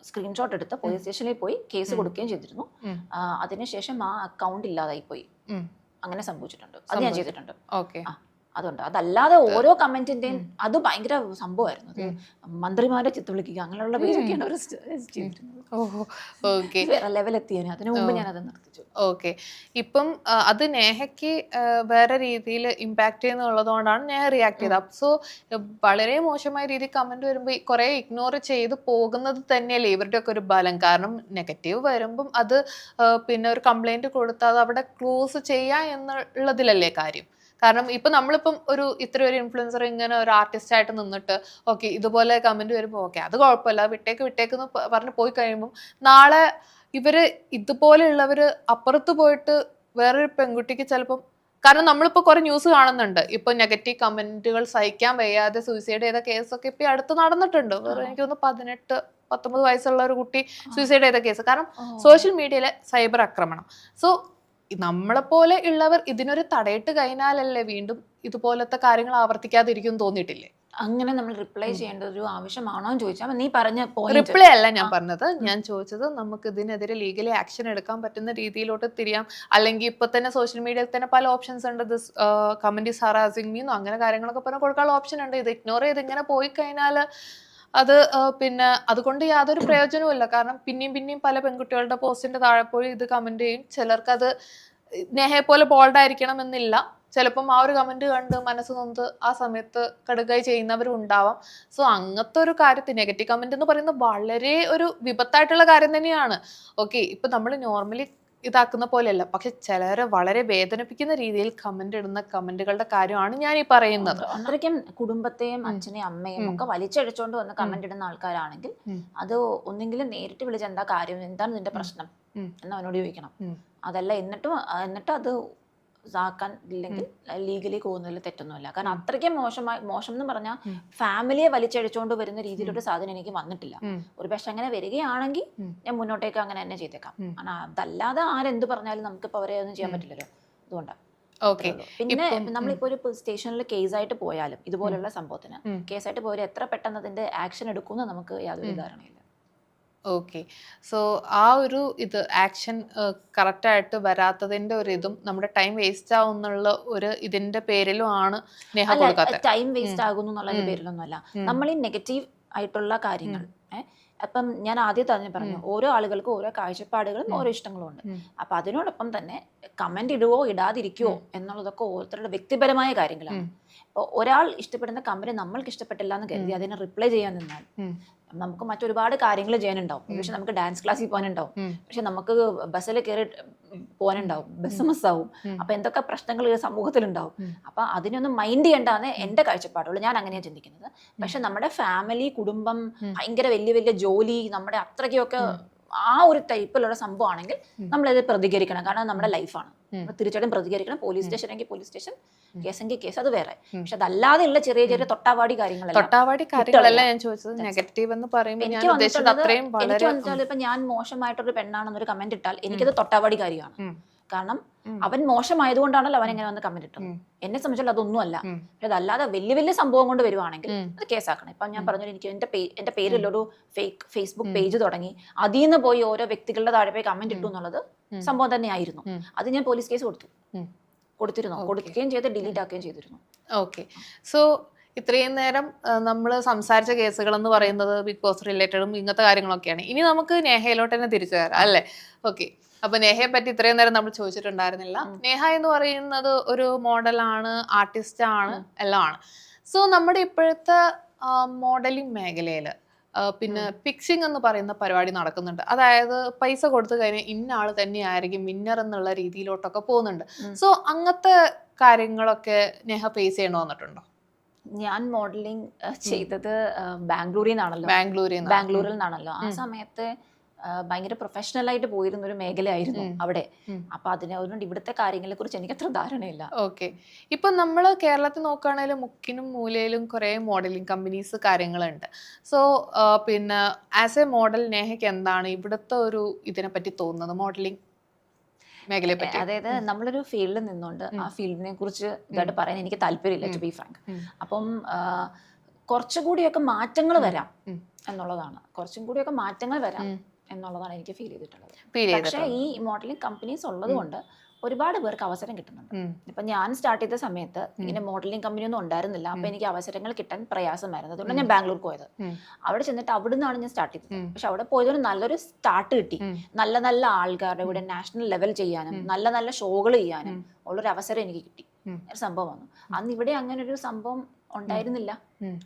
സ്ക്രീൻഷോട്ട് എടുത്ത് പോലീസ് സ്റ്റേഷനിൽ പോയി കേസ് കൊടുക്കുകയും ചെയ്തിരുന്നു. അതിനുശേഷം ആ അക്കൗണ്ട് ഇല്ലാതായി പോയി. അങ്ങനെ സംഭവിച്ചിട്ടുണ്ട്, അത് ഞാൻ ചെയ്തിട്ടുണ്ട്. അതുകൊണ്ട് അതല്ലാതെ ഓരോ കമന്റിന്റെയും അത് ഭയങ്കര സംഭവമായിരുന്നു. അത് മന്ത്രിമാരെ ചിത്രം വിളിക്കുക അങ്ങനെയുള്ള പേരൊക്കെയാണ് അവർ വേറെ ലെവലെത്തിയാണ്. അതിനു മുമ്പ് ഞാൻ അത് നിർത്തിച്ചു. ഇപ്പം അത് നേഹയ്ക്ക് വേറെ രീതിയിൽ ഇമ്പാക്ട് ചെയ്യുന്നുള്ളതുകൊണ്ടാണ് നേഹ റിയാക്ട് ചെയ്തത്. സോ വളരെ മോശമായ രീതിയിൽ കമന്റ് വരുമ്പോൾ കുറെ ഇഗ്നോർ ചെയ്ത് പോകുന്നത് തന്നെയല്ലേ ഇവരുടെ ഒക്കെ ഒരു ബലം. കാരണം നെഗറ്റീവ് വരുമ്പം അത് പിന്നെ ഒരു കംപ്ലൈന്റ് കൊടുത്താൽ അവിടെ ക്ലോസ് ചെയ്യാ എന്നുള്ളതിലല്ലേ കാര്യം. കാരണം ഇപ്പൊ നമ്മളിപ്പം ഇത്ര ഒരു ഇൻഫ്ലുവൻസർ ഇങ്ങനെ ഒരു ആർട്ടിസ്റ്റ് ആയിട്ട് നിന്നിട്ട് ഇതുപോലെ കമന്റ് വരുമ്പോൾ അത് കുഴപ്പമില്ല, വിട്ടേക്ക് പറഞ്ഞ് പോയി കഴിയുമ്പോൾ നാളെ ഇവര് ഇതുപോലെയുള്ളവര് അപ്പുറത്ത് പോയിട്ട് വേറൊരു പെൺകുട്ടിക്ക് ചിലപ്പം കാരണം നമ്മളിപ്പോ കുറെ ന്യൂസ് കാണുന്നുണ്ട്, ഇപ്പൊ നെഗറ്റീവ് കമന്റുകൾ സഹിക്കാൻ വയ്യാതെ സൂയിസൈഡ് ചെയ്ത കേസൊക്കെ ഇപ്പൊ അടുത്ത് നടന്നിട്ടുണ്ട്. വേറെ എനിക്ക് തോന്നുന്നു 18-19 വയസ്സുള്ള ഒരു കുട്ടി സൂയിസൈഡ് ചെയ്ത കേസ്. കാരണം സോഷ്യൽ മീഡിയയിലെ സൈബർ ആക്രമണം. സോ നമ്മളെപ്പോലെ ഉള്ളവർ ഇതിനൊരു തടയിട്ട് കഴിഞ്ഞാലല്ലേ വീണ്ടും ഇതുപോലത്തെ കാര്യങ്ങൾ ആവർത്തിക്കാതിരിക്കും തോന്നിയിട്ടില്ലേ? അങ്ങനെ നമ്മൾ റിപ്ലൈ ചെയ്യേണ്ട ഒരു ആവശ്യമാണോ എന്ന് ചോദിച്ചാൽ നീ പറഞ്ഞ പോയിന്റ് റിപ്ലൈ അല്ല ഞാൻ പറഞ്ഞത്, ഞാൻ ചോദിച്ചത് നമുക്ക് ഇതിനെതിരെ ലീഗലി ആക്ഷൻ എടുക്കാൻ പറ്റുന്ന രീതിയിലോട്ട് തിരിയാം. അല്ലെങ്കിൽ ഇപ്പൊ തന്നെ സോഷ്യൽ മീഡിയയിൽ തന്നെ പല ഓപ്ഷൻസ് ഉണ്ട്. ദിസ് കമന്റ് ഈസ് ഹറാസിംഗ് മീ അങ്ങനെ കാര്യങ്ങളൊക്കെ പറഞ്ഞാൽ കൊടുക്കാനുള്ള ഓപ്ഷൻ ഉണ്ട്. ഇത് ഇഗ്നോർ ചെയ്ത് ഇങ്ങനെ പോയി കഴിഞ്ഞാൽ അത് പിന്നെ അതുകൊണ്ട് യാതൊരു പ്രയോജനവും ഇല്ല. കാരണം പിന്നെയും പല പെൺകുട്ടികളുടെ പോസ്റ്റിന്റെ താഴെ പോയി ഇത് കമന്റ് ചെയ്യും. ചിലർക്ക് അത് നേഹയെ പോലെ ബോൾഡ് ആയിരിക്കണം എന്നില്ല, ചിലപ്പം ആ ഒരു കമന്റ് കണ്ട് മനസ്സ് നൊന്ത് ആ സമയത്ത് കടുകായി ചെയ്യുന്നവരും ഉണ്ടാവാം. സോ അങ്ങനത്തെ ഒരു കാര്യത്തിൽ നെഗറ്റീവ് കമന്റ് എന്ന് പറയുന്നത് വളരെ ഒരു വിപത്തായിട്ടുള്ള കാര്യം തന്നെയാണ്. ഓക്കെ, ഇപ്പൊ നമ്മൾ നോർമലി ഇതാക്കുന്ന പോലെയല്ല, പക്ഷെ ചിലരെ വളരെ വേദനിപ്പിക്കുന്ന രീതിയിൽ കമന്റ് ഇടുന്ന കമന്റുകളുടെ കാര്യമാണ് ഞാൻ ഈ പറയുന്നത്. അത്രയ്ക്കും കുടുംബത്തെയും അച്ഛനെയും അമ്മയും ഒക്കെ വലിച്ചടിച്ചോണ്ട് വന്ന് കമന്റ് ഇടുന്ന ആൾക്കാരാണെങ്കിൽ അത് ഒന്നെങ്കിലും നേരിട്ട് വിളിച്ച് എന്താ കാര്യം, എന്താണ് നിന്റെ പ്രശ്നം എന്ന് അവനോട് ചോദിക്കണം. അതല്ല എന്നിട്ട് അത് ഇതാക്കാൻ ഇല്ലെങ്കിൽ ലീഗലി പോകുന്നതിൽ തെറ്റൊന്നുമില്ല. കാരണം അത്രയ്ക്കും മോശം എന്ന് പറഞ്ഞാൽ ഫാമിലിയെ വലിച്ചടിച്ചുകൊണ്ട് വരുന്ന രീതിയിലൊരു സാധനം എനിക്ക് വന്നിട്ടില്ല. ഒരു പക്ഷെ അങ്ങനെ വരികയാണെങ്കിൽ ഞാൻ മുന്നോട്ടേക്ക് അങ്ങനെ തന്നെ ചെയ്തേക്കാം. കാരണം അതല്ലാതെ ആരെന്ത് പറഞ്ഞാലും നമുക്കിപ്പോൾ അവരെ ഒന്നും ചെയ്യാൻ പറ്റില്ലല്ലോ. അതുകൊണ്ടാണ്. പിന്നെ നമ്മളിപ്പോ ഒരു സ്റ്റേഷനിൽ കേസായിട്ട് പോയാലും ഇതുപോലുള്ള സംഭവത്തിന് കേസായിട്ട് പോയാലും എത്ര പെട്ടെന്ന് അതിന്റെ ആക്ഷൻ എടുക്കുമെന്ന് നമുക്ക് യാതൊരു ധാരണയില്ല. ഓക്കെ, സോ ആ ഒരു ഇത് ആക്ഷൻ കറക്റ്റായിട്ട് വരാത്തതിന്റെ ഒരു ഇതും നമ്മുടെ ടൈം വേസ്റ്റ് ആവുന്നുള്ള ഒരു ഇതിന്റെ പേരിലും ആണ് നേഹ കൊടുക്കാത്തത്. ടൈം വേസ്റ്റ് ആകുന്നു എന്നുള്ളതിന്റെ പേരിലൊന്നുമല്ല. നമ്മൾ ഈ നെഗറ്റീവ് ആയിട്ടുള്ള കാര്യങ്ങൾ അപ്പം ഞാൻ ആദ്യം തന്നെ പറഞ്ഞു, ഓരോ ആളുകൾക്കും ഓരോ കാഴ്ചപ്പാടുകളും ഓരോ ഇഷ്ടങ്ങളും ഉണ്ട്. അപ്പൊ അതിനോടൊപ്പം തന്നെ കമന്റ് ഇടുവോ ഇടാതിരിക്കുവോ എന്നുള്ളതൊക്കെ ഓരോരുത്തരുടെ വ്യക്തിപരമായ കാര്യങ്ങളാണ്. ഇപ്പോൾ ഒരാൾ ഇഷ്ടപ്പെടുന്ന കമന്റ് നമ്മൾക്ക് ഇഷ്ടപ്പെട്ടില്ല എന്ന് കരുതി അതിനെ റിപ്ലൈ ചെയ്യാൻ നിന്നാൽ നമുക്ക് മറ്റൊരുപാട് കാര്യങ്ങൾ ചെയ്യാനുണ്ടാവും. പക്ഷെ നമുക്ക് ഡാൻസ് ക്ലാസ്സിൽ പോകാനുണ്ടാവും, പക്ഷെ നമുക്ക് ബസ്സിൽ കയറി പോകാനുണ്ടാവും, ബസ് മിസ്സാവും. അപ്പൊ എന്തൊക്കെ പ്രശ്നങ്ങൾ സമൂഹത്തിലുണ്ടാവും. അപ്പൊ അതിനൊന്നും മൈൻഡ് ചെയ്യേണ്ടാന്ന് എന്റെ കാഴ്ചപ്പാടുള്ളൂ. ഞാൻ അങ്ങനെയാണ് ചിന്തിക്കുന്നത്. പക്ഷെ നമ്മുടെ ഫാമിലി, കുടുംബം, ഭയങ്കര വലിയ വലിയ ജോലി, നമ്മുടെ അത്രയ്ക്കൊക്കെ ആ ഒരു ടൈപ്പിലുള്ള സംഭവമാണെങ്കിൽ നമ്മളത് പ്രതികരിക്കണം. കാരണം നമ്മുടെ ലൈഫാണ്, തീർച്ചയായിട്ടും പ്രതികരിക്കണം. പോലീസ് സ്റ്റേഷൻ എങ്കിൽ പോലീസ് സ്റ്റേഷൻ, കേസെങ്കിൽ കേസ്, അത് വേറെ. പക്ഷെ അതല്ലാതെയുള്ള ചെറിയ ചെറിയ തൊട്ടാവാടി കാര്യങ്ങളല്ല ഞാൻ ചോദിച്ചത്. നെഗറ്റീവ് എന്ന് പറയുമ്പോൾ എനിക്ക് വന്നിട്ടുള്ളത് ഇപ്പൊ ഞാൻ മോശമായിട്ടൊരു പെണ്ണാണെന്നൊരു കമന്റ് ഇട്ടാൽ എനിക്കത് തൊട്ടാവാടി കാര്യമാണ്. കാരണം അവൻ മോശമായതുകൊണ്ടാണല്ലോ അവൻ എങ്ങനെ വന്ന് കമന്റ് ഇട്ടത്. എന്നെ സംബന്ധിച്ചാൽ അതൊന്നും അല്ല. പക്ഷെ അതല്ലാതെ വലിയ വലിയ സംഭവം കൊണ്ട് വരുവാണെങ്കിൽ അത് കേസാക്കണം. ഇപ്പൊ ഞാൻ പറഞ്ഞു, എനിക്ക് എന്റെ പേരിലൊരു ഫേസ്ബുക്ക് പേജ് തുടങ്ങി, അതിൽ നിന്ന് പോയി ഓരോ വ്യക്തികളുടെ താഴെ പോയി കമന്റ് ഇട്ടു എന്നുള്ളത് സംഭവം തന്നെയായിരുന്നു. അത് ഞാൻ പോലീസ് കേസ് കൊടുക്കുകയും ചെയ്ത് ഡിലീറ്റ് ആക്കുകയും ചെയ്തിരുന്നു. ഓക്കെ, സോ ഇത്രയും നേരം നമ്മൾ സംസാരിച്ച കേസുകൾ എന്ന് പറയുന്നത് ബിഗ് ബോസ് റിലേറ്റഡും ഇങ്ങനത്തെ കാര്യങ്ങളൊക്കെയാണ്. ഇനി നമുക്ക് നേഹയിലോട്ട് തന്നെ തിരിച്ചു തരാം അല്ലേ? ഓക്കെ, അപ്പൊ നേഹയെ പറ്റി ഇത്രയും നേരം നമ്മൾ ചോദിച്ചിട്ടുണ്ടായിരുന്നില്ല. നേഹ എന്ന് പറയുന്നത് ഒരു മോഡലാണ്, ആർട്ടിസ്റ്റ് ആണ്, എല്ലാം ആണ്. സോ നമ്മുടെ ഇപ്പോഴത്തെ മോഡലിംഗ് മേഖലയിൽ പിന്നെ പിക്സിംഗ് എന്ന് പറയുന്ന പരിപാടി നടക്കുന്നുണ്ട്. അതായത് പൈസ കൊടുത്തു കഴിഞ്ഞാൽ ഇന്ന ആള് തന്നെയായിരിക്കും വിന്നർ എന്നുള്ള രീതിയിലോട്ടൊക്കെ പോകുന്നുണ്ട്. സോ അങ്ങനത്തെ കാര്യങ്ങളൊക്കെ നേഹ ഫേസ് ചെയ്യണോ വന്നിട്ടുണ്ടോ? ഞാൻ മോഡലിംഗ് ചെയ്തത് ബാംഗ്ലൂരിൽ നിന്നാണല്ലോ. ആ സമയത്ത് ഭയങ്കര പ്രൊഫഷണൽ ആയിട്ട് പോയിരുന്ന ഒരു മേഖലയായിരുന്നു അവിടെ. അപ്പൊ അതുകൊണ്ട് ഇവിടുത്തെ കാര്യങ്ങളെ കുറിച്ച് എനിക്ക് അത്ര ധാരണയില്ല. ഓക്കെ, ഇപ്പൊ നമ്മൾ കേരളത്തിൽ നോക്കുകയാണെങ്കിൽ മുക്കിനും മൂലയിലും കുറെ മോഡലിംഗ് കമ്പനീസ് കാര്യങ്ങളുണ്ട്. സോ പിന്നെ ആസ് എ മോഡൽ നേഹയ്ക്ക് എന്താണ് ഇവിടുത്തെ ഒരു ഇതിനെ പറ്റി തോന്നുന്നത്, മോഡലിംഗ് മേഖലയെ പറ്റി? അതായത് നമ്മളൊരു ഫീൽഡിൽ നിന്നുകൊണ്ട് ആ ഫീൽഡിനെ കുറിച്ച് ഇതായിട്ട് പറയാൻ എനിക്ക് താല്പര്യമില്ല, ടു ബി ഫ്രാങ്ക്. അപ്പം കുറച്ചുകൂടിയൊക്കെ മാറ്റങ്ങൾ വരാം എന്നുള്ളതാണ്. എനിക്ക് ഫീൽ ചെയ്തിട്ടുള്ളത്. പക്ഷേ ഈ മോഡലിംഗ് കമ്പനീസ് ഉള്ളത് കൊണ്ട് ഒരുപാട് പേർക്ക് അവസരം കിട്ടുന്നുണ്ട്. ഇപ്പൊ ഞാൻ സ്റ്റാർട്ട് ചെയ്ത സമയത്ത് ഇങ്ങനെ മോഡലിംഗ് കമ്പനി ഒന്നും ഉണ്ടായിരുന്നില്ല. അപ്പൊ എനിക്ക് അവസരങ്ങൾ കിട്ടാൻ പ്രയാസമായിരുന്നു. അതുകൊണ്ട് ഞാൻ ബാംഗ്ലൂർ പോയത്. അവിടെ ചെന്നിട്ട് അവിടെ നിന്നാണ് ഞാൻ സ്റ്റാർട്ട് ചെയ്തത്. പക്ഷെ അവിടെ പോയതൊരു നല്ലൊരു സ്റ്റാർട്ട് കിട്ടി. നല്ല നല്ല ആൾക്കാരുടെ ഇവിടെ നാഷണൽ ലെവൽ ചെയ്യാനും നല്ല നല്ല ഷോകൾ ചെയ്യാനും ഉള്ളൊരു അവസരം എനിക്ക് കിട്ടി. ഒരു സംഭവം വന്നു. അന്ന് ഇവിടെ അങ്ങനെ ഒരു സംഭവം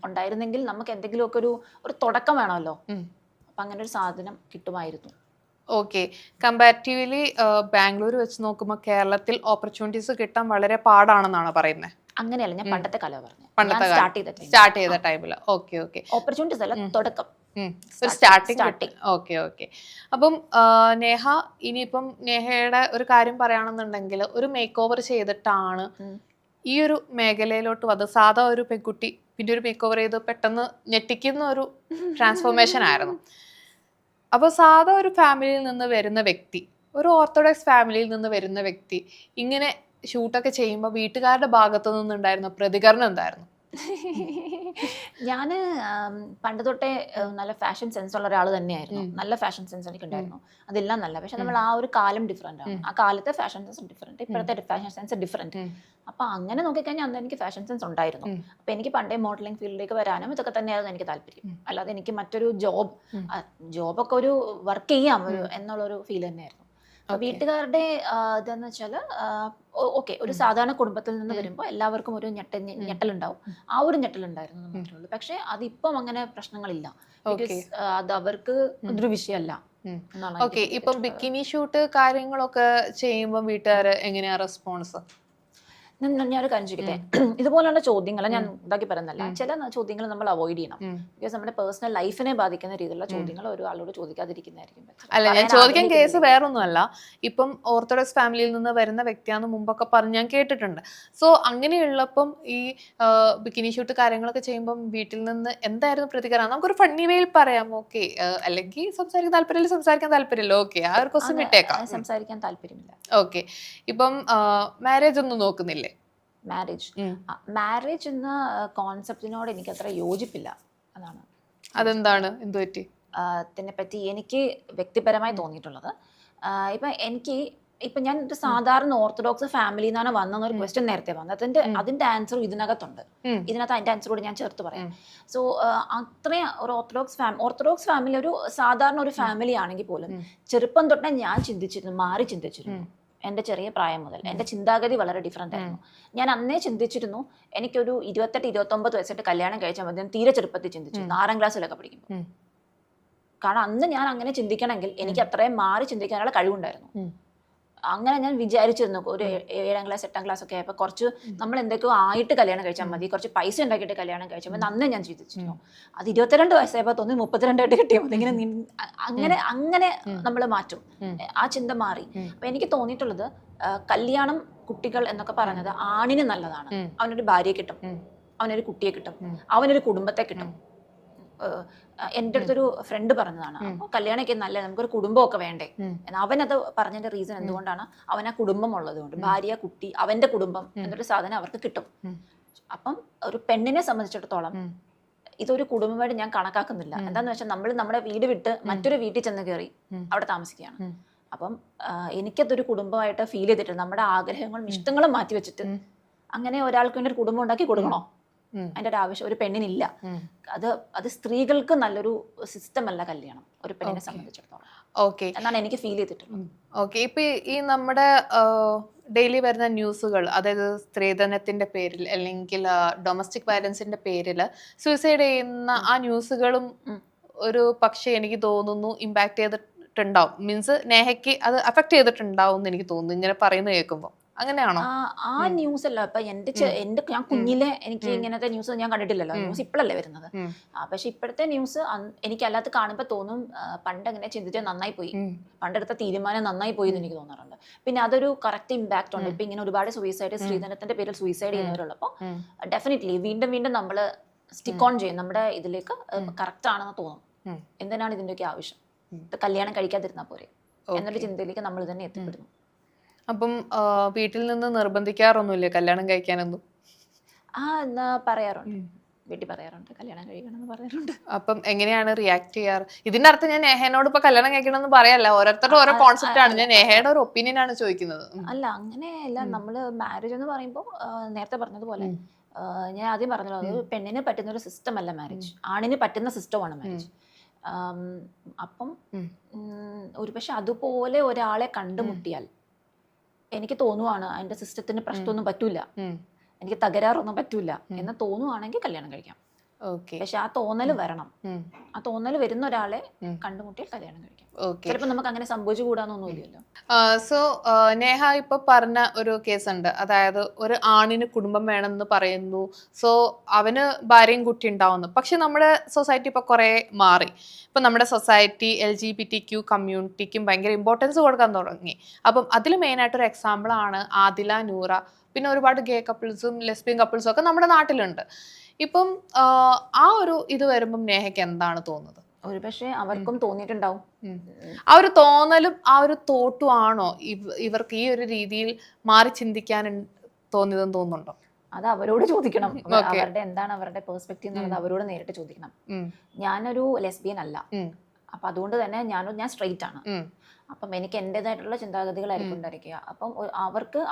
ഉണ്ടായിരുന്നെങ്കിൽ നമുക്ക് എന്തെങ്കിലുമൊക്കെ ഒരു തുടക്കം വേണമല്ലോ. അപ്പൊ അങ്ങനെ ഒരു സാധനം കിട്ടുമായിരുന്നു. ഓക്കെ, കമ്പാരിറ്റീവ്ലി ബാംഗ്ലൂർ വെച്ച് നോക്കുമ്പോൾ കേരളത്തിൽ ഓപ്പർച്യൂണിറ്റീസ് കിട്ടാൻ വളരെ പാടാണെന്നാണ് പറയുന്നത്. അങ്ങനെയല്ല, ഞാൻ പണ്ടത്തെ കാലം പറഞ്ഞു, സ്റ്റാർട്ട് ചെയ്ത ടൈമിൽ. ഓക്കെ, ഓപ്പർച്യൂണിറ്റീസ് അല്ല, തുടക്കം. ഒരു സ്റ്റാർട്ടിങ്. Okay okay. അപ്പം നേഹ, ഇനിയിപ്പം നേഹയുടെ ഒരു കാര്യം പറയുകയാണെന്നുണ്ടെങ്കിൽ, ഒരു മേക്ക് ഓവർ ചെയ്തിട്ടാണ് ഈ ഒരു മേഖലയിലോട്ട് വന്നത്. സാധാ ഒരു പെൺകുട്ടി പിന്നെ ഒരു മേക്ക് ഓവർ ചെയ്ത് പെട്ടെന്ന് ഞെട്ടിക്കുന്ന ഒരു ട്രാൻസ്ഫോർമേഷൻ ആയിരുന്നു. അപ്പോൾ സാധാ ഒരു ഫാമിലിയിൽ നിന്ന് വരുന്ന വ്യക്തി, ഒരു ഓർത്തഡോക്സ് ഫാമിലിയിൽ നിന്ന് വരുന്ന വ്യക്തി ഇങ്ങനെ ഷൂട്ടൊക്കെ ചെയ്യുമ്പോൾ വീട്ടുകാരുടെ ഭാഗത്തു നിന്നുണ്ടായിരുന്ന പ്രതികരണം എന്തായിരുന്നു? ഞാൻ പണ്ട് തൊട്ടേ നല്ല ഫാഷൻ സെൻസ് ഉള്ള ഒരാൾ തന്നെയായിരുന്നു. നല്ല ഫാഷൻ സെൻസ് എനിക്കുണ്ടായിരുന്നു. അതെല്ലാം നല്ല. പക്ഷെ നമ്മൾ ആ ഒരു കാലം ഡിഫറെന്റ് ആണ്. ആ കാലത്തെ ഫാഷൻ സെൻസ് ഡിഫറെന്റ്, ഇപ്പോഴത്തെ ഫാഷൻ സെൻസ് ഡിഫറെന്റ്. അപ്പൊ അങ്ങനെ നോക്കിക്കഴിഞ്ഞാൽ അന്ന് എനിക്ക് ഫാഷൻ സെൻസ് ഉണ്ടായിരുന്നു. അപ്പൊ എനിക്ക് പണ്ടേ മോഡലിംഗ് ഫീൽഡിലേക്ക് വരാനും ഇതൊക്കെ തന്നെയായിരുന്നു എനിക്ക് താല്പര്യം. അല്ലാതെ എനിക്ക് മറ്റൊരു ജോബൊക്കെ ഒരു വർക്ക് ചെയ്യാം എന്നുള്ളൊരു ഫീൽ തന്നെയായിരുന്നു. വീട്ടുകാരുടെ ഇതെന്ന് വെച്ചാൽ ഓക്കെ, ഒരു സാധാരണ കുടുംബത്തിൽ നിന്ന് വരുമ്പോൾ എല്ലാവർക്കും ഒരു ഞെട്ടലുണ്ടാവും. ആ ഒരു ഞെട്ടലുണ്ടായിരുന്നു മാത്രമേ ഉള്ളൂ. പക്ഷെ അതിപ്പം അങ്ങനെ പ്രശ്നങ്ങളില്ല. അത് അവർക്ക് അതൊരു വിഷയമല്ല. ഓക്കെ. ഇപ്പം ബിക്കിനി ഷൂട്ട് കാര്യങ്ങളൊക്കെ ചെയ്യുമ്പോൾ വീട്ടുകാർ എങ്ങനെയാ റെസ്പോൺസ്? ഞാനൊരു കാര്യം ചോദിക്കട്ടെ, ഇതുപോലുള്ള ചോദ്യങ്ങൾ ഞാൻ ഇതാക്കി പറയുന്നല്ല, ചില ചോദ്യങ്ങൾ നമ്മൾ അവോയ്ഡ് ചെയ്യണം. ബിക്കോസ് നമ്മുടെ പേഴ്സണൽ ലൈഫിനെ ബാധിക്കുന്ന രീതിയിലുള്ള ചോദ്യങ്ങൾ ഒരാളോട് ചോദിക്കാതിരിക്കുന്നതായിരിക്കും. അല്ല, ഞാൻ ചോദിക്കാൻ കേസ് വേറൊന്നുമല്ല. ഇപ്പം ഓർത്തഡോക്സ് ഫാമിലിയിൽ നിന്ന് വരുന്ന വ്യക്തിയാന്ന് മുമ്പൊക്കെ പറഞ്ഞ് ഞാൻ കേട്ടിട്ടുണ്ട്. സോ അങ്ങനെയുള്ളപ്പം ഈ ബിക്കിനി ഷൂട്ട് കാര്യങ്ങളൊക്കെ ചെയ്യുമ്പം വീട്ടിൽ നിന്ന് എന്തായിരുന്നു പ്രതികരണം? നമുക്കൊരു ഫണ്ണി വേയിൽ പറയാം, ഓക്കെ, അല്ലെങ്കിൽ സംസാരിക്കാൻ താല്പര്യമില്ല, സംസാരിക്കാൻ താല്പര്യമില്ല, ഓക്കെ, ആ ഒരു ക്വസ്റ്റ്യൻ വിട്ടേക്കാം. സംസാരിക്കാൻ താല്പര്യമില്ല. ഓക്കെ. ഇപ്പം മാരേജ് ഒന്നും നോക്കുന്നില്ലേ? മാരേജ് എന്ന കോൺസെപ്റ്റിനോട് എനിക്ക് അത്ര യോജിപ്പില്ല. അതാണ്. അതെന്താണ്? എന്ത് പറ്റി? അതിനെപ്പറ്റി എനിക്ക് വ്യക്തിപരമായി തോന്നിയിട്ടുള്ളത്, ഇപ്പൊ ഞാൻ ഒരു സാധാരണ ഓർത്തഡോക്സ് ഫാമിലിയിൽ നിന്നാണ് വന്നൊരു ക്വസ്റ്റ്യൻ നേരത്തെ വന്നത്. അതിന്റെ ആൻസർ ഇതിനകത്തുണ്ട്. അതിന്റെ ആൻസർ കൂടി ഞാൻ ചേർത്ത് പറയാം. സോ അത്രയും ഒരു ഓർത്തഡോക്സ് ഫാമിലി ഒരു സാധാരണ ഒരു ഫാമിലി ആണെങ്കിൽ പോലും ചെറുപ്പം തൊട്ടേ ഞാൻ മാറി ചിന്തിച്ചിരുന്നു. എൻ്റെ ചെറിയ പ്രായം മുതൽ എൻ്റെ ചിന്താഗതി വളരെ ഡിഫറെൻ്റ് ആയിരുന്നു. ഞാൻ അന്നേ ചിന്തിച്ചിരുന്നു എനിക്കൊരു 28-29 വയസ്സായിട്ട് കല്യാണം കഴിച്ചാൽ മതി. ഞാൻ തീരെ ചെറുപ്പത്തിൽ ചിന്തിച്ചിരുന്നു, 6ാം ക്ലാസ്സിലൊക്കെ പഠിക്കുമ്പോൾ. കാരണം അന്ന് ഞാൻ അങ്ങനെ ചിന്തിക്കണമെങ്കിൽ എനിക്ക് അത്രയും മാറി ചിന്തിക്കാനുള്ള കഴിവുണ്ടായിരുന്നു. അങ്ങനെ ഞാൻ വിചാരിച്ചിരുന്നു. ഒരു 7ാം ക്ലാസ് 8ാം ക്ലാസ് ഒക്കെ ആയപ്പോൾ കുറച്ച് നമ്മൾ എന്തൊക്കെയോ ആയിട്ട് കല്യാണം കഴിച്ചാൽ മതി, കുറച്ച് പൈസ ഉണ്ടാക്കിയിട്ട് കല്യാണം കഴിച്ചാൽ മതി, അന്നേ ഞാൻ ചിന്തിച്ചിരുന്നു. അത് 22 വയസ്സായപ്പോൾ തോന്നി 32 ആയിട്ട് കിട്ടിയാൽ മതി. അങ്ങനെ നമ്മൾ മാറ്റും, ആ ചിന്ത മാറി. അപ്പൊ എനിക്ക് തോന്നിയിട്ടുള്ളത്, കല്യാണം, കുട്ടികൾ എന്നൊക്കെ പറയുന്നത് ആണിന് നല്ലതാണ്. അവനൊരു ഭാര്യയെ കിട്ടും, അവനൊരു കുട്ടിയെ കിട്ടും, അവനൊരു കുടുംബത്തെ കിട്ടും. എൻ്റെ അടുത്തൊരു ഫ്രണ്ട് പറഞ്ഞതാണ്, അപ്പോൾ കല്യാണമൊക്കെ നല്ല, നമുക്കൊരു കുടുംബമൊക്കെ വേണ്ടേ. അവനത് പറഞ്ഞതിന്റെ റീസൺ എന്തുകൊണ്ടാണ്, അവൻ ആ കുടുംബം ഉള്ളത് കൊണ്ട്, ഭാര്യ, കുട്ടി, അവന്റെ കുടുംബം എന്നൊരു സാധനം അവർക്ക് കിട്ടും. അപ്പം ഒരു പെണ്ണിനെ സംബന്ധിച്ചിടത്തോളം ഇതൊരു കുടുംബമായിട്ട് ഞാൻ കണക്കാക്കുന്നില്ല. എന്താന്ന് വെച്ചാൽ നമ്മൾ നമ്മുടെ വീട് വിട്ട് മറ്റൊരു വീട്ടിൽ ചെന്ന് കയറി അവിടെ താമസിക്കുകയാണ്. അപ്പം എനിക്കതൊരു കുടുംബമായിട്ട് ഫീൽ ചെയ്തിട്ടുണ്ട്. നമ്മുടെ ആഗ്രഹങ്ങളും ഇഷ്ടങ്ങളും മാറ്റി വെച്ചിട്ട് അങ്ങനെ ഒരാൾക്ക് വേണ്ടി ഒരു കുടുംബം ഉണ്ടാക്കി കൊടുക്കണോ? അതിന്റെ ഒരു ആവശ്യം ഒരു പെണ്ണിനില്ല. അത് സ്ത്രീകൾക്ക് നല്ലൊരു സിസ്റ്റം അല്ല കല്യാണം, ഒരു പെണ്ണിനെ സംബന്ധിച്ചിടത്തോളം. ഓക്കെ, എന്നാണ് എനിക്ക് ഫീൽ ചെയ്തിട്ടുള്ളത്. ഓക്കെ. ഇപ്പൊ ഈ നമ്മുടെ ഡെയിലി വരുന്ന ന്യൂസുകൾ, അതായത് സ്ത്രീധനത്തിന്റെ പേരിൽ അല്ലെങ്കിൽ ഡൊമസ്റ്റിക് വയലൻസിന്റെ പേരിൽ സൂയിസൈഡ് ചെയ്യുന്ന ആ ന്യൂസുകളും ഒരു പക്ഷേ എനിക്ക് തോന്നുന്നു ഇമ്പാക്ട് ചെയ്തിട്ടുണ്ടാവും. മീൻസ് നേഹയ്ക്ക് അത് അഫക്ട് ചെയ്തിട്ടുണ്ടാവും എന്ന് എനിക്ക് തോന്നുന്നു, ഇങ്ങനെ പറയുന്നത് കേൾക്കുമ്പോൾ. അങ്ങനെയാണോ? ആ ന്യൂസ് അല്ല. ഇപ്പൊ ഞാൻ കുഞ്ഞിലെ എനിക്ക് ഇങ്ങനത്തെ ന്യൂസ് ഞാൻ കണ്ടിട്ടില്ലല്ലോ. ന്യൂസ് ഇപ്പോഴല്ലേ വരുന്നത്. പക്ഷെ ഇപ്പോഴത്തെ ന്യൂസ് എനിക്ക് അല്ലാത്ത കാണുമ്പോൾ തോന്നും, പണ്ട് അങ്ങനെ ചിന്തിച്ചാൽ നന്നായി പോയി, പണ്ടെടുത്ത തീരുമാനം നന്നായി പോയി എന്ന് എനിക്ക് തോന്നാറുണ്ട്. പിന്നെ അതൊരു കറക്റ്റ് ഇമ്പാക്ട് ഉണ്ട്. ഇപ്പൊ ഇങ്ങനെ ഒരുപാട് സൂയിസൈഡ്, സ്ത്രീധനത്തിന്റെ പേരിൽ സൂയിസൈഡ് ചെയ്യുന്നവരുള്ളപ്പോൾ ഡെഫിനറ്റ്ലി വീണ്ടും വീണ്ടും നമ്മള് സ്റ്റിക്ക് ഓൺ ചെയ്യും നമ്മുടെ ഇതിലേക്ക്. കറക്റ്റ് ആണെന്ന് തോന്നും. എന്തിനാണ് ഇതിന്റെയൊക്കെ ആവശ്യം? കല്യാണം കഴിക്കാതിരുന്നാൽ പോരെ എന്നൊരു ചിന്തയിലേക്ക് നമ്മൾ തന്നെ എത്തിപ്പെടുന്നു. അപ്പം വീട്ടിൽ നിന്ന് നിർബന്ധിക്കാറൊന്നുമില്ലേ കല്യാണം കഴിക്കാനൊന്നും? എന്നാ പറയാറുണ്ട്, വീട്ടിൽ പറയാറുണ്ട് കല്യാണം കഴിക്കണമെന്ന് പറയാറുണ്ട്. അപ്പം എങ്ങനെയാണ് റിയാക്ട് ചെയ്യാറ്? ഇതിന്റെ അർത്ഥം ഞാൻ നേഹേനോട് ഇപ്പൊ കല്യാണം കഴിക്കണമെന്ന് പറയല്ല, ഓരോരുത്തരുടെ ഓരോ കോൺസെപ്റ്റ് ആണ്. ഞാൻ നേഹയുടെ ഒരു ഒപ്പീനിയൻ ആണ് ചോദിക്കുന്നത്. അല്ല, അങ്ങനെയല്ല. നമ്മള് മാരേജ് എന്ന് പറയുമ്പോൾ നേരത്തെ പറഞ്ഞതുപോലെ, ഞാൻ ആദ്യം പറഞ്ഞല്ലോ, അത് പെണ്ണിന് പറ്റുന്ന ഒരു സിസ്റ്റം അല്ല മാരേജ്, ആണിന് പറ്റുന്ന സിസ്റ്റമാണ് മാരേജ്. അപ്പം ഒരുപക്ഷെ അതുപോലെ ഒരാളെ കണ്ടുമുട്ടിയാൽ എനിക്ക് തോന്നുവാണ് അതിന്റെ സിസ്റ്റത്തിന് പ്രശ്നമൊന്നും പറ്റൂല, എനിക്ക് തകരാറൊന്നും പറ്റൂല എന്ന് തോന്നുവാണെങ്കിൽ കല്യാണം കഴിക്കാം. ഓക്കെ. പക്ഷെ ആ തോന്നൽ വരണം. ആ തോന്നൽ വരുന്ന ഒരാളെ കണ്ടുമുട്ടിയാൽ കല്യാണം കഴിക്കാം. ഓക്കെ. ചിലപ്പോൾ നമുക്ക് അങ്ങനെ സംഭവിച്ചു കൂടാന്നൊന്നുമില്ലല്ലോ. സോ നേഹ ഇപ്പൊ പറഞ്ഞ ഒരു കേസുണ്ട്, അതായത് ഒരു ആണിന് കുടുംബം വേണമെന്ന് പറയുന്നു, സോ അവന് ഭാര്യയും കുട്ടി ഉണ്ടാവുന്നു. പക്ഷെ നമ്മുടെ സൊസൈറ്റി ഇപ്പൊ കുറെ മാറി. ഇപ്പൊ നമ്മുടെ സൊസൈറ്റി LGBTQ കമ്മ്യൂണിറ്റിക്കും ഭയങ്കര ഇമ്പോർട്ടൻസ് കൊടുക്കാൻ തുടങ്ങി. അപ്പം അതിൽ മെയിൻ ആയിട്ടൊരു എക്സാമ്പിൾ ആണ് ആദില, നൂറ, പിന്നെ ഒരുപാട് ഗേ കപ്പിൾസും ലെസ്ബിയൻ കപ്പിൾസും ഒക്കെ നമ്മുടെ നാട്ടിലുണ്ട്. ഇപ്പം ആ ഒരു ഇത് വരുമ്പം നേഹയ്ക്ക് എന്താണ് തോന്നുന്നത്? ഒരു പക്ഷേ അവർക്കും തോന്നിയിട്ടുണ്ടാവും. ആ ഒരു തോന്നലും ആ ഒരു തോട്ടും ആണോ ഇവർക്ക് ഈ ഒരു രീതിയിൽ മാറി ചിന്തിക്കാൻ തോന്നിയതെന്ന് തോന്നുന്നുണ്ടോ? അത് അവരോട് ചോദിക്കണം. അവരുടെ എന്താണ് അവരുടെ പെർസ്പെക്റ്റീവ് എന്നുള്ളത് അവരോട് നേരിട്ട് ചോദിക്കണം. ഞാനൊരു ലെസ്ബിയൻ അല്ല, അപ്പൊ അതുകൊണ്ട് തന്നെ ഞാൻ സ്ട്രെയിറ്റ് ആണ്. അപ്പം എനിക്ക് എൻ്റെതായിട്ടുള്ള ചിന്താഗതികളായിരിക്കും ഉണ്ടായിരിക്കുക. അപ്പം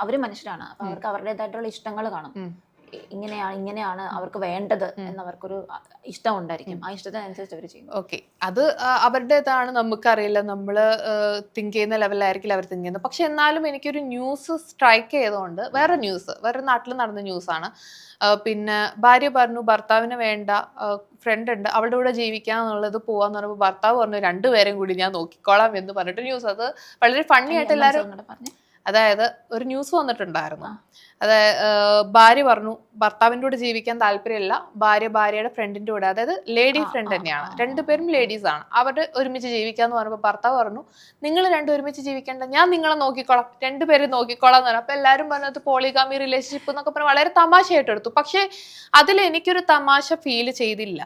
അവര് മനുഷ്യരാണ്. അപ്പൊ അവർക്ക് അവരുടേതായിട്ടുള്ള ഇഷ്ടങ്ങൾ കാണും. ഇങ്ങനെയാണ് അവർക്ക് വേണ്ടത് എന്നവർക്കൊരു ഇഷ്ടം ഉണ്ടായിരിക്കും. ആ ഇഷ്ടത്തിനനുസരിച്ച് അവർ ചെയ്യും. ഓക്കെ, അത് അവരുടേതാണ്, നമുക്കറിയില്ല. നമ്മള് തിങ്ക് ചെയ്യുന്ന ലെവലിലായിരിക്കില്ല അവർ തിങ്ക് ചെയ്യുന്നത്. പക്ഷെ എന്നാലും എനിക്കൊരു ന്യൂസ് സ്ട്രൈക്ക് ചെയ്തുകൊണ്ട്, വേറെ നാട്ടിൽ നടന്ന ന്യൂസാണ്. പിന്നെ ഭാര്യ പറഞ്ഞു ഭർത്താവിന് വേണ്ട, ഫ്രണ്ട് ഉണ്ട്, അവളുടെ കൂടെ ജീവിക്കാന്നുള്ളത് പോവാന്ന് പറയുമ്പോൾ ഭർത്താവ് പറഞ്ഞു രണ്ടുപേരും കൂടി ഞാൻ നോക്കിക്കോളാം എന്ന് പറഞ്ഞിട്ട് ന്യൂസ്. അത് വളരെ ഫണ്ണി ആയിട്ട് എല്ലാവരും, അതായത് ഒരു ന്യൂസ് വന്നിട്ടുണ്ടായിരുന്നു. അതായത് ഭാര്യ പറഞ്ഞു ഭർത്താവിൻ്റെ കൂടെ ജീവിക്കാൻ താല്പര്യമില്ല, ഭാര്യയുടെ ഫ്രണ്ടിന്റെ കൂടെ, അതായത് ലേഡി ഫ്രണ്ട് തന്നെയാണ്, രണ്ടുപേരും ലേഡീസ് ആണ്, അവര് ഒരുമിച്ച് ജീവിക്കാന്ന് പറഞ്ഞപ്പോൾ ഭർത്താവ് പറഞ്ഞു നിങ്ങൾ രണ്ടും ഒരുമിച്ച് ജീവിക്കേണ്ട, ഞാൻ നിങ്ങളെ നോക്കിക്കോളാം, രണ്ടുപേരും നോക്കിക്കോളാം എന്ന് പറഞ്ഞു. അപ്പൊ എല്ലാവരും പറഞ്ഞത് പോളിഗാമി റിലേഷൻഷിപ്പ് എന്നൊക്കെ പറഞ്ഞ് വളരെ തമാശയായിട്ട് എടുത്തു. പക്ഷെ അതിൽ എനിക്കൊരു തമാശ ഫീൽ ചെയ്തില്ല.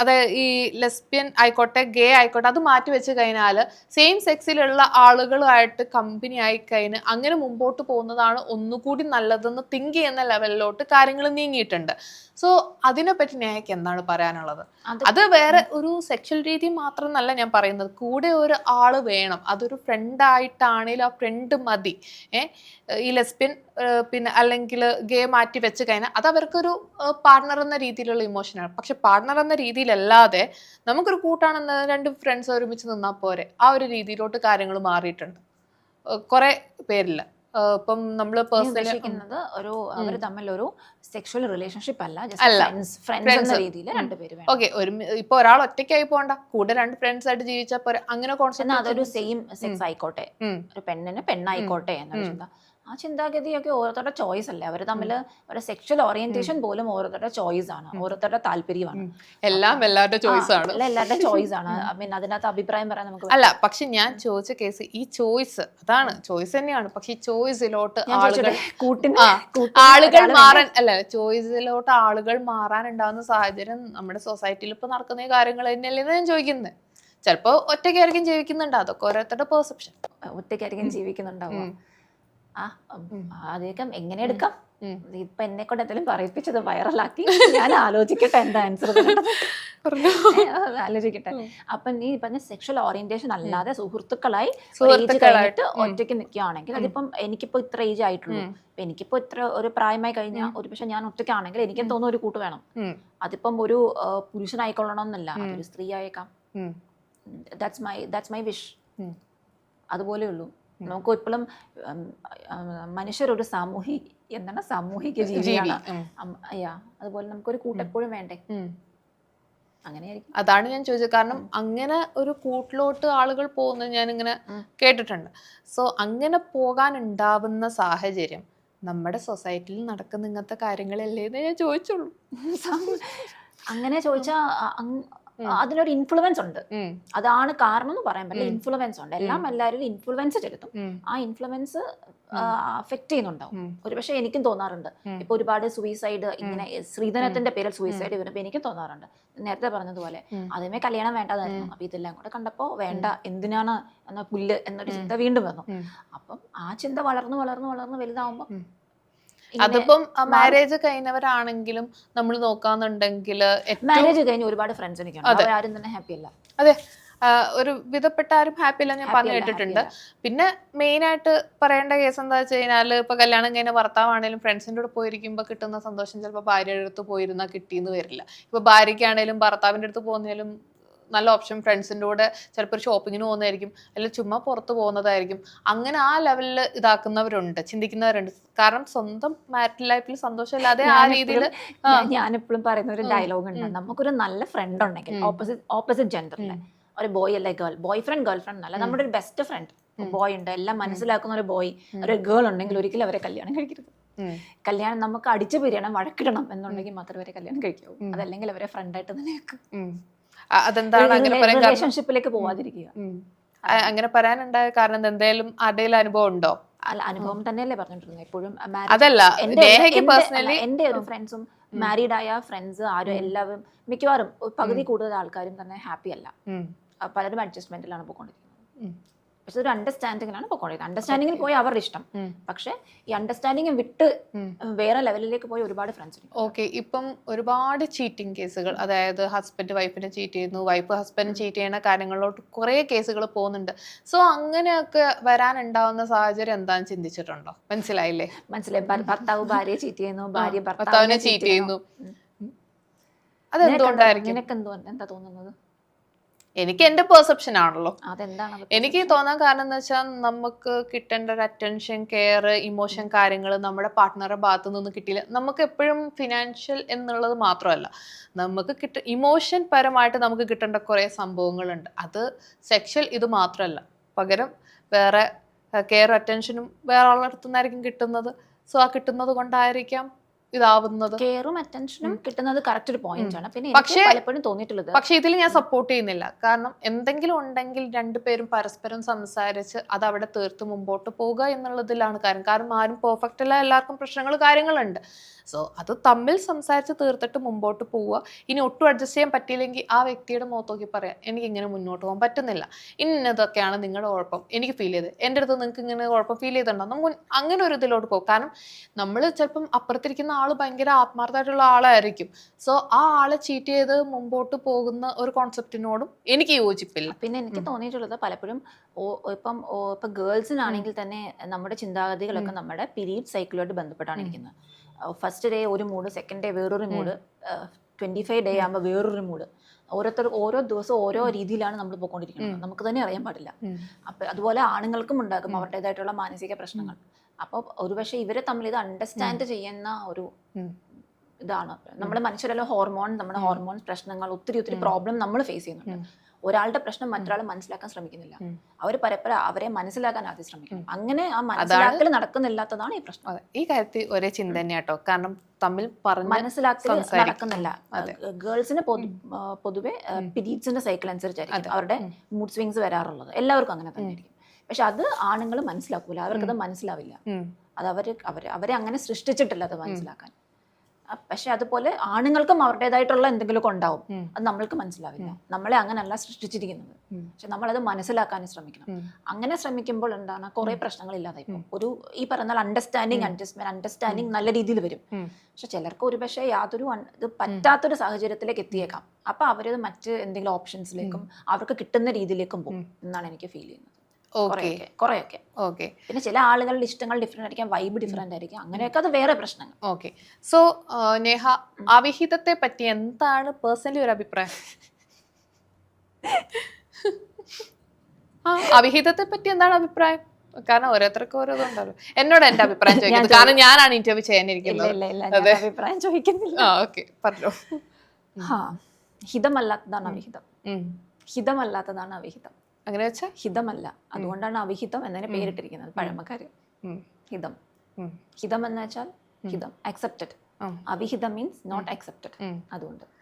അതായത് ഈ ലെസ്ബിയൻ ആയിക്കോട്ടെ ഗേ ആയിക്കോട്ടെ, അത് മാറ്റി വെച്ച് കഴിഞ്ഞാൽ സെയിം സെക്സിലുള്ള ആളുകളുമായിട്ട് കമ്പനി ആയി കഴിഞ്ഞ് അങ്ങനെ മുമ്പോട്ട് പോകുന്നതാണ് ഒന്നുകൂടി നല്ലതെന്ന് തിങ്ക് ചെയ്യുന്ന ലെവലിലോട്ട് കാര്യങ്ങൾ നീങ്ങിയിട്ടുണ്ട്. സോ അതിനെപ്പറ്റി നേഹയ്ക്ക് എന്താണ് പറയാനുള്ളത്? അത് വേറെ ഒരു സെക്ഷൽ രീതി മാത്രമെന്നല്ല ഞാൻ പറയുന്നത്, കൂടെ ഒരു ആള് വേണം. അതൊരു ഫ്രണ്ട് ആയിട്ടാണെങ്കിലും ആ ഫ്രണ്ട് മതി. ഈ ലെസ്ബിയൻ പിന്നെ അല്ലെങ്കിൽ ഗേ മാറ്റി വെച്ച് കഴിഞ്ഞാൽ അത് അവർക്കൊരു പാർട്ണർ എന്ന രീതിയിലുള്ള ഇമോഷനാണ്. പക്ഷെ പാർട്ണർ എന്ന രീതിയിലല്ലാതെ നമുക്കൊരു കൂട്ടാണെന്ന് രണ്ട് ഫ്രണ്ട്സ് ഒരുമിച്ച് നിന്നാൽ പോരെ, ആ ഒരു രീതിയിലോട്ട് കാര്യങ്ങൾ മാറിയിട്ടുണ്ട് കുറെ പേരില്ല. ഇപ്പം നമ്മള് പേഴ്സണലി ഒരു അവർ തമ്മിലൊരു സെക്ഷൽ റിലേഷൻഷിപ്പ് അല്ല, ഫ്രണ്ട്സ് എന്ന രീതിയിൽ രണ്ടുപേരും. ഓക്കെ, ഇപ്പൊ ഒരാൾ ഒറ്റയ്ക്കായി പോകണ്ട, കൂടെ രണ്ട് ഫ്രണ്ട്സ് ആയിട്ട് ജീവിച്ചാൽ പോരെ, അങ്ങനെ കോൺസെപ്റ്റ്. അതൊരു സെയിം സെക്സ് ആയിക്കോട്ടെ, ഒരു പെണ്ണിന് പെണ്ണായിക്കോട്ടെ എന്നൊരു ചിന്ത, ആ ചിന്താഗതിയൊക്കെ ഓരോരുത്തരുടെ ചോയ്സ് അല്ലേ. അവർ തമ്മിൽ ഒരു സെക്ഷൽ ഓറിയന്റേഷൻ പോലും ഓരോരുത്തരുടെ ചോയ്സ് ആണ്, ഓരോരുത്തരുടെ താല്പര്യമാണ്. എല്ലാവരുടെ ചോയ്സ് ആണ്, എല്ലാവരുടെ ചോയ്സ് ആണ്. മീൻ അതിനകത്ത് അഭിപ്രായം പറയാൻ നമുക്ക് അല്ല. പക്ഷെ ഞാൻ ചോദിച്ച കേസ് ഈ ചോയ്സ്, അതാണ് ചോയ്സ് തന്നെയാണ്. പക്ഷെ ഈ ചോയ്സിലോട്ട് ആളുകൾ മാറാൻ അല്ല, ചോയ്സിലോട്ട് ആളുകൾ മാറാനുണ്ടാകുന്ന സാഹചര്യം നമ്മുടെ സൊസൈറ്റിയിൽ ഇപ്പൊ നടക്കുന്ന കാര്യങ്ങൾ തന്നെയല്ലേ ഞാൻ ചോദിക്കുന്നത്. ചിലപ്പോ ഒറ്റയ്ക്കായിരിക്കും ജീവിക്കുന്നുണ്ട്, അതൊക്കെ ഓരോരുത്തരുടെ പെർസെപ്ഷൻ. ഒറ്റയ്ക്കായിരിക്കും ജീവിക്കുന്നുണ്ടാവും. അതൊക്കെ എങ്ങനെ എടുക്കാം? ഇപ്പൊ എന്നെ കൊണ്ട് എന്തെങ്കിലും പറയിപ്പിച്ചത് വൈറലാക്കി ഞാൻ ആലോചിക്കട്ടെ എന്താ ആൻസർ ആലോചിക്കട്ടെ. അപ്പൊ നീ പറഞ്ഞ സെക്ഷൽ ഓറിയന്റേഷൻ അല്ലാതെ സുഹൃത്തുക്കളായി കഴിഞ്ഞിട്ട് ഒറ്റയ്ക്ക് നിൽക്കുകയാണെങ്കിൽ, അതിപ്പം എനിക്കിപ്പോ ഇത്ര ഏജ് ആയിട്ടുള്ളൂ, എനിക്കിപ്പോ ഇത്ര ഒരു പ്രായമായി കഴിഞ്ഞാൽ ഒരു പക്ഷെ ഞാൻ ഒറ്റയ്ക്കാണെങ്കിൽ എനിക്കും തോന്നുന്നു ഒരു കൂട്ട് വേണം. അതിപ്പം ഒരു പുരുഷനായിക്കൊള്ളണം എന്നല്ല, അതൊരു സ്ത്രീ ആയേക്കാം. That's my wish. അതുപോലെ ഉള്ളൂ. നമുക്ക് ഇപ്പോഴും മനുഷ്യരൊരു സാമൂഹിക ജീവിയാണ്. അതുപോലെ നമുക്കൊരു കൂട്ടെപ്പോഴും വേണ്ടേ? അങ്ങനെയായിരിക്കും. അതാണ് ഞാൻ ചോദിച്ചത്. കാരണം അങ്ങനെ ഒരു കൂട്ടിലോട്ട് ആളുകൾ പോകുന്നത് ഞാൻ ഇങ്ങനെ കേട്ടിട്ടുണ്ട്. സോ അങ്ങനെ പോകാൻ ഉണ്ടാവുന്ന സാഹചര്യം നമ്മുടെ സൊസൈറ്റിയിൽ നടക്കുന്ന ഇങ്ങനത്തെ കാര്യങ്ങളല്ലേ എന്ന് ഞാൻ ചോദിച്ചുള്ളൂ. അങ്ങനെ ചോദിച്ചാ അതിനൊരു ഇൻഫ്ലുവൻസ് ഉണ്ട്. അതാണ് കാരണം എന്ന് പറയാൻ പറ്റില്ല. ഇൻഫ്ലുവൻസ് ഉണ്ട്. എല്ലാവരും ഇൻഫ്ലുവൻസ് ചെലുത്തും. ആ ഇൻഫ്ലുവൻസ് അഫക്ട് ചെയ്യുന്നുണ്ടാവും. ഒരുപക്ഷെ എനിക്കും തോന്നാറുണ്ട്. ഇപ്പൊ ഒരുപാട് സൂയിസൈഡ്, ഇങ്ങനെ സ്ത്രീധനത്തിന്റെ പേരിൽ സൂയിസൈഡ് വരുമ്പോ എനിക്കും തോന്നാറുണ്ട്. നേരത്തെ പറഞ്ഞതുപോലെ ആദ്യമേ കല്യാണം വേണ്ടതായിരുന്നു. അപ്പൊ ഇതെല്ലാം കൂടെ കണ്ടപ്പോ വേണ്ട, എന്തിനാണ് എന്ന പുല്ല് എന്നൊരു ചിന്ത വീണ്ടും വന്നു. അപ്പം ആ ചിന്ത വളർന്നു വളർന്നു വളർന്നു വലുതാവുമ്പോ, അതിപ്പം മാരേജ് കഴിഞ്ഞവരാണെങ്കിലും നമ്മൾ നോക്കാന്നുണ്ടെങ്കിൽ, മാരേജ് കഴിഞ്ഞ ഒരുപാട് ഫ്രണ്ട്സ് എനിക്കുണ്ട്, ആരും തന്നെ ഹാപ്പി അല്ല. അതെ, ഒരു വിധപ്പെട്ട ആരും ഹാപ്പി അല്ല ഞാൻ പറഞ്ഞു കേട്ടിട്ടുണ്ട്. പിന്നെ മെയിൻ ആയിട്ട് പറയേണ്ട കേസ് എന്താ വെച്ച് കഴിഞ്ഞാൽ, ഇപ്പൊ കല്യാണം കഴിഞ്ഞ ഭർത്താവാണേലും ഫ്രണ്ട്സിൻ്റെ കൂടെ പോയിരിക്കുമ്പോൾ കിട്ടുന്ന സന്തോഷം ചിലപ്പോൾ ഭാര്യയുടെ അടുത്ത് പോയിരുന്നാൽ കിട്ടിയെന്ന് വരില്ല. ഇപ്പൊ ഭാര്യയ്ക്കാണേലും ഭർത്താവിൻ്റെ അടുത്ത് പോകുന്നതിലും നല്ല ഓപ്ഷൻ ഫ്രണ്ട്സിൻ്റെ കൂടെ ചിലപ്പോൾ ഒരു ഷോപ്പിങ്ങിന് പോകുന്നതായിരിക്കും, അല്ലെങ്കിൽ ചുമ്മാ പുറത്ത് പോകുന്നതായിരിക്കും. അങ്ങനെ ആ ലെവലിൽ ഇതാക്കുന്നവരുണ്ട്, ചിന്തിക്കുന്നവരുണ്ട്. കാരണം സ്വന്തം മാരിറ്റൽ ലൈഫിൽ സന്തോഷമില്ലാതെ ആ രീതിയിൽ ഞാനെപ്പോഴും പറയുന്ന ഒരു ഡയലോഗ് ഉണ്ട്, നമുക്കൊരു നല്ല ഫ്രണ്ട് ഉണ്ടെങ്കിൽ ഓപ്പോസിറ്റ് ജെൻഡറിലെ ഒരു ബോയ് അല്ലെ girl, boy friend girl friend അല്ല, നമ്മുടെ ഒരു ബെസ്റ്റ് ഫ്രണ്ട് ബോയ് ഉണ്ട്, എല്ലാം മനസ്സിലാക്കുന്ന ഒരു ബോയ് ഒരു ഗേൾ ഉണ്ടെങ്കിൽ ഒരിക്കലും അവരെ കല്യാണം കഴിക്കരുത്. കല്യാണം നമുക്ക് അടിച്ചു പിരിയണം, വഴക്കിടണം എന്നുണ്ടെങ്കിൽ മാത്രമേ അവരെ കല്യാണം കഴിക്കാവൂ. അതല്ലെങ്കിൽ അവരെ ഫ്രണ്ടായിട്ട് തന്നെ വെക്കും. അതെന്താണ് അങ്ങനെ പറയാൻ റിലേഷൻഷിപ്പിലേക്ക് പോവാതിരിക്കുക. അങ്ങനെ പറയാനുണ്ടായ കാരണം എന്തായാലും ആരുടെയും അനുഭവം ഉണ്ടോ? അല്ല, അനുഭവം തന്നെയല്ലേ പറഞ്ഞിട്ടിരുന്നത് എപ്പോഴും. അതല്ല, എന്റെ ഒരു ഫ്രണ്ട്സും മാരീഡ് ആയ ഫ്രണ്ട്സ് ആരും എല്ലാവരും മിക്കവാറും പകുതി കൂടുതൽ ആൾക്കാരും തന്നെ ഹാപ്പി അല്ല. പലരും അഡ്ജസ്റ്റ്മെന്റിലാണ് പോയിക്കൊണ്ടിരിക്കുന്നത്. പക്ഷെ ഒരു അണ്ടർസ്റ്റാൻഡിങ്ങിലാണ് പോയിക്കൊണ്ടിരിക്കുന്നത്. അണ്ടർസ്റ്റാൻഡിങ്ങിൽ പോയി അവരുടെ ഇഷ്ടം. പക്ഷെ ഈ അണ്ടർസ്റ്റാൻഡിങ് വിട്ട് വേറെ ലെവലിലേക്ക് പോയി ഒരുപാട് ഫ്രണ്ട്സ് ഉണ്ട്. ഓക്കെ, ഇപ്പം ഒരുപാട് ചീറ്റിംഗ് കേസുകൾ, അതായത് ഹസ്ബൻഡ് വൈഫിനെ ചീറ്റ് ചെയ്യുന്നു, വൈഫ് ഹസ്ബൻഡ് ചീറ്റ് ചെയ്യുന്ന കാര്യങ്ങളിലോട്ട് കുറേ കേസുകൾ പോകുന്നുണ്ട്. സോ അങ്ങനെയൊക്കെ വരാനുണ്ടാവുന്ന സാഹചര്യം എന്താണെന്ന് ചിന്തിച്ചിട്ടുണ്ടോ? മനസ്സിലായില്ലേ? മനസ്സിലായി. ഭർത്താവ് ഭാര്യയെ ചീറ്റ് ചെയ്യുന്നു, ഭാര്യ ഭർത്താവിനെ ചീറ്റ് ചെയ്യുന്നു. അതെന്തുകൊണ്ടായിരിക്കും? നിനക്ക് എന്താ തോന്നുന്നത്? എനിക്ക് എന്റെ പെർസെപ്ഷൻ ആണല്ലോ. അതെന്താണ് എനിക്ക് തോന്നാൻ കാരണം എന്ന് വെച്ചാൽ, നമുക്ക് കിട്ടേണ്ട ഒരു അറ്റൻഷൻ, കെയർ, ഇമോഷൻ കാര്യങ്ങൾ നമ്മുടെ പാർട്ട്ണറുടെ ഭാഗത്തു നിന്ന് കിട്ടിയില്ല. നമുക്ക് എപ്പോഴും ഫിനാൻഷ്യൽ എന്നുള്ളത് മാത്രമല്ല, നമുക്ക് ഇമോഷൻ പരമായിട്ട് നമുക്ക് കിട്ടേണ്ട കുറേ സംഭവങ്ങളുണ്ട്. അത് സെക്ഷൽ ഇത് മാത്രമല്ല, പകരം വേറെ കെയർ അറ്റൻഷനും വേറെ ആളടുത്തുനിന്നായിരിക്കും കിട്ടുന്നത്. സോ ആ കിട്ടുന്നത് കൊണ്ടായിരിക്കാം ഇതാവുന്നത്. കെയറും അറ്റൻഷനും കിട്ടുന്നത് കറക്റ്റ് ഒരു പോയിന്റ് ആണ്. പിന്നെ എനിക്ക് പലപ്പോഴും തോന്നിയിട്ടുള്ളത്, പക്ഷെ ഇതിൽ ഞാൻ സപ്പോർട്ട് ചെയ്യുന്നില്ല. കാരണം എന്തെങ്കിലും ഉണ്ടെങ്കിൽ രണ്ടുപേരും പരസ്പരം സംസാരിച്ച് അത് അവിടെ തീർത്ത് മുമ്പോട്ട് പോവുക എന്നുള്ളതിലാണ് കാര്യം. കാരണം ആരും പെർഫെക്റ്റ് അല്ല, എല്ലാവർക്കും പ്രശ്നങ്ങൾ കാര്യങ്ങളുണ്ട്. സോ അത് തമ്മിൽ സംസാരിച്ച് തീർത്തിട്ട് മുമ്പോട്ട് പോവുക. ഇനി ഒട്ടും അഡ്ജസ്റ്റ് ചെയ്യാൻ പറ്റിയില്ലെങ്കിൽ ആ വ്യക്തിയുടെ മുഖത്ത് നോക്കി പറയാം, എനിക്ക് ഇങ്ങനെ മുന്നോട്ട് പോകാൻ പറ്റുന്നില്ല, ഇന്നതൊക്കെയാണ് നിങ്ങളുടെ കുഴപ്പം, എനിക്ക് ഫീൽ ചെയ്ത്, എൻ്റെ അടുത്ത് നിങ്ങൾക്ക് ഇങ്ങനെ കുഴപ്പം ഫീൽ ചെയ്തിട്ടുണ്ടോ, നമുക്ക് അങ്ങനെ ഒരു ഇതിലോട്ട് പോകും. കാരണം നമ്മൾ ചിലപ്പം അപ്പുറത്തിരിക്കുന്ന ആൾ ഭയങ്കര ആത്മാർത്ഥമായിട്ടുള്ള ആളായിരിക്കും. സോ ആ ആളെ ചീറ്റ് ചെയ്ത് മുമ്പോട്ട് പോകുന്ന ഒരു കോൺസെപ്റ്റിനോടും എനിക്ക് യോജിപ്പില്ല. പിന്നെ എനിക്ക് തോന്നിയിട്ടുള്ളത് പലപ്പോഴും ഇപ്പം ഗേൾസിനാണെങ്കിൽ തന്നെ നമ്മുടെ ചിന്താഗതികളൊക്കെ നമ്മുടെ പീരീഡ് സൈക്കിളോട്ട് ബന്ധപ്പെട്ടാണ് ഇരിക്കുന്നത്. ഫസ്റ്റ് ഡേ ഒരു മൂഡ്, സെക്കൻഡ് ഡേ വേറൊരു മൂഡ്, 25 ഡേ ആകുമ്പോൾ വേറൊരു മൂഡ്. ഓരോ ദിവസവും ഓരോ രീതിയിലാണ് നമ്മൾ പോയിക്കൊണ്ടിരിക്കുന്നത്. നമുക്ക് തന്നെ അറിയാൻ പാടില്ല. അപ്പം അതുപോലെ ആണുങ്ങൾക്കും ഉണ്ടാകും അവരുടേതായിട്ടുള്ള മാനസിക പ്രശ്നങ്ങൾ. അപ്പോൾ ഒരുപക്ഷെ ഇവരെ തമ്മിൽ ഇത് അണ്ടർസ്റ്റാൻഡ് ചെയ്യുന്ന ഒരു ഇതാണ്. നമ്മുടെ മനുഷ്യരെല്ലാം നമ്മുടെ ഹോർമോൺസ് പ്രശ്നങ്ങൾ ഒത്തിരി പ്രോബ്ലം നമ്മൾ ഫേസ് ചെയ്യുന്നുണ്ട്. ഒരാളുടെ പ്രശ്നം മറ്റൊരാൾ മനസ്സിലാക്കാൻ ശ്രമിക്കുന്നില്ല. അവർ പരസ്പരം അവരെ മനസ്സിലാക്കാൻ ആദ്യം ശ്രമിക്കണം. അങ്ങനെ ആ മനസ്സിലാക്കൽ നടക്കുന്നില്ലാത്തതാണ് ഈ പ്രശ്നം. ഈ കാര്യത്തിൽ ഒരേ ചിന്ത തന്നെയാട്ടോ. കാരണം തമ്മിൽ മനസ്സിലാക്കൽ നടക്കുന്നില്ല. ഗേൾസിന് പൊതുവെ പീരീഡ്സിന്റെ സൈക്കിൾ അനുസരിച്ചായിരിക്കും അവരുടെ മൂഡ് സ്വിങ്സ് വരാറുള്ളത്. എല്ലാവർക്കും അങ്ങനെ തന്നെ ആയിരിക്കും. പക്ഷെ അത് ആണുങ്ങൾ മനസ്സിലാക്കൂല, അവർക്കത് മനസ്സിലാവില്ല. അത് അവരെ അങ്ങനെ സൃഷ്ടിച്ചിട്ടില്ല അത് മനസ്സിലാക്കാൻ. പക്ഷെ അതുപോലെ ആണുങ്ങൾക്കും അവരുടേതായിട്ടുള്ള എന്തെങ്കിലുമൊക്കെ ഉണ്ടാവും, അത് നമ്മൾക്ക് മനസ്സിലാവില്ല. നമ്മളെ അങ്ങനെയല്ല സൃഷ്ടിച്ചിരിക്കുന്നത്. പക്ഷെ നമ്മളത് മനസ്സിലാക്കാൻ ശ്രമിക്കണം. അങ്ങനെ ശ്രമിക്കുമ്പോൾ എന്താണ് കുറെ പ്രശ്നങ്ങൾ ഇല്ലാതായി പോകും. ഒരു ഈ പറയുന്ന അണ്ടർസ്റ്റാൻഡിങ് നല്ല രീതിയിൽ വരും. പക്ഷെ ചിലർക്ക് ഒരു പക്ഷേ ഇത് പറ്റാത്തൊരു സാഹചര്യത്തിലേക്ക് എത്തിയേക്കാം. അപ്പൊ അവരത് മറ്റ് എന്തെങ്കിലും ഓപ്ഷൻസിലേക്കും അവർക്ക് കിട്ടുന്ന രീതിയിലേക്കും പോകും എന്നാണ് എനിക്ക് ഫീൽ ചെയ്യുന്നത്. കുറെയൊക്കെ. പിന്നെ ചില ആളുകളുടെ ഇഷ്ടങ്ങൾ ഡിഫറെന്റ് ആയിരിക്കാം, വൈബ് ഡിഫറെന്റ് ആയിരിക്കാം, അങ്ങനെയൊക്കെ അത് വേറെ പ്രശ്നങ്ങൾ. ഓക്കെ. സോ നേഹ, അവിഹിതത്തെ പറ്റി എന്താണ് പേഴ്സണലി ഒരു അഭിപ്രായം? അവിഹിതത്തെ പറ്റി എന്താണ് അഭിപ്രായം? കാരണം ഓരോരുത്തർക്കും ഓരോ ഇതുണ്ടല്ലോ. എന്നോട് എന്റെ അഭിപ്രായം ചോദിക്കുന്നത്, കാരണം ഞാനാണ് ഇന്റർവ്യൂ ചെയ്യാനിരിക്കുന്നത്. അഭിപ്രായം ചോദിക്കുന്നില്ല. ഓക്കെ, പറഞ്ഞോ. ഹിതമല്ലാത്തതാണ് അവിഹിതം. ഹിതമല്ലാത്തതാണ് അവിഹിതം. അങ്ങനെ വെച്ചാൽ ഹിതമല്ല, അതുകൊണ്ടാണ് അവിഹിതം എന്നതിന് പേരിട്ടിരിക്കുന്നത് പഴമക്കാര്. ഹിതം എന്ന് വെച്ചാൽ ഹിതം, അക്സെപ്റ്റഡ്. അവിഹിതം മീൻസ് നോട്ട് അക്സെപ്റ്റഡ്.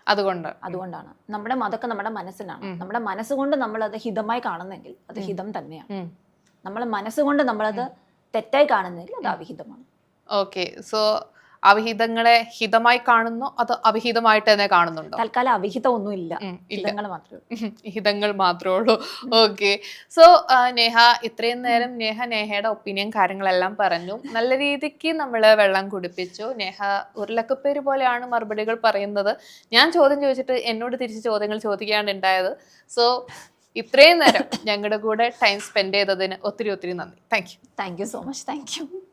അതുകൊണ്ടാണ് നമ്മുടെ മതമൊക്കെ നമ്മുടെ മനസ്സിനാണ്. നമ്മുടെ മനസ്സുകൊണ്ട് നമ്മൾ അത് ഹിതമായി കാണുന്നെങ്കിൽ അത് ഹിതം തന്നെയാണ്. നമ്മളെ മനസ്സുകൊണ്ട് നമ്മളത് തെറ്റായി കാണുന്നെങ്കിൽ അത് അവിഹിതമാണ്. ഓക്കെ. സോ അവിഹിതങ്ങളെ ഹിതമായി കാണുന്നു, അത് അവിഹിതമായിട്ട് തന്നെ കാണുന്നുണ്ടോ? തൽക്കാലം അവിഹിതം ഒന്നും ഇല്ല, ഹിതങ്ങൾ മാത്രമേ ഉള്ളൂ. ഓക്കെ. സോ നേഹ, ഇത്രയും നേരം നേഹയുടെ ഒപ്പീനിയൻ കാര്യങ്ങളെല്ലാം പറഞ്ഞു. നല്ല രീതിക്ക് നമ്മള് വെള്ളം കുടിപ്പിച്ചു. നേഹ ഉരുളക്കപ്പേര് പോലെയാണ് മറുപടികൾ പറയുന്നത്. ഞാൻ ചോദ്യം ചോദിച്ചിട്ട് എന്നോട് തിരിച്ച് ചോദ്യങ്ങൾ ചോദിക്കുകയാണ് ഉണ്ടായത്. സോ ഇത്രയും നേരം ഞങ്ങളുടെ കൂടെ ടൈം സ്പെൻഡ് ചെയ്തതിന് ഒത്തിരി നന്ദി. Thank you so much. Thank you.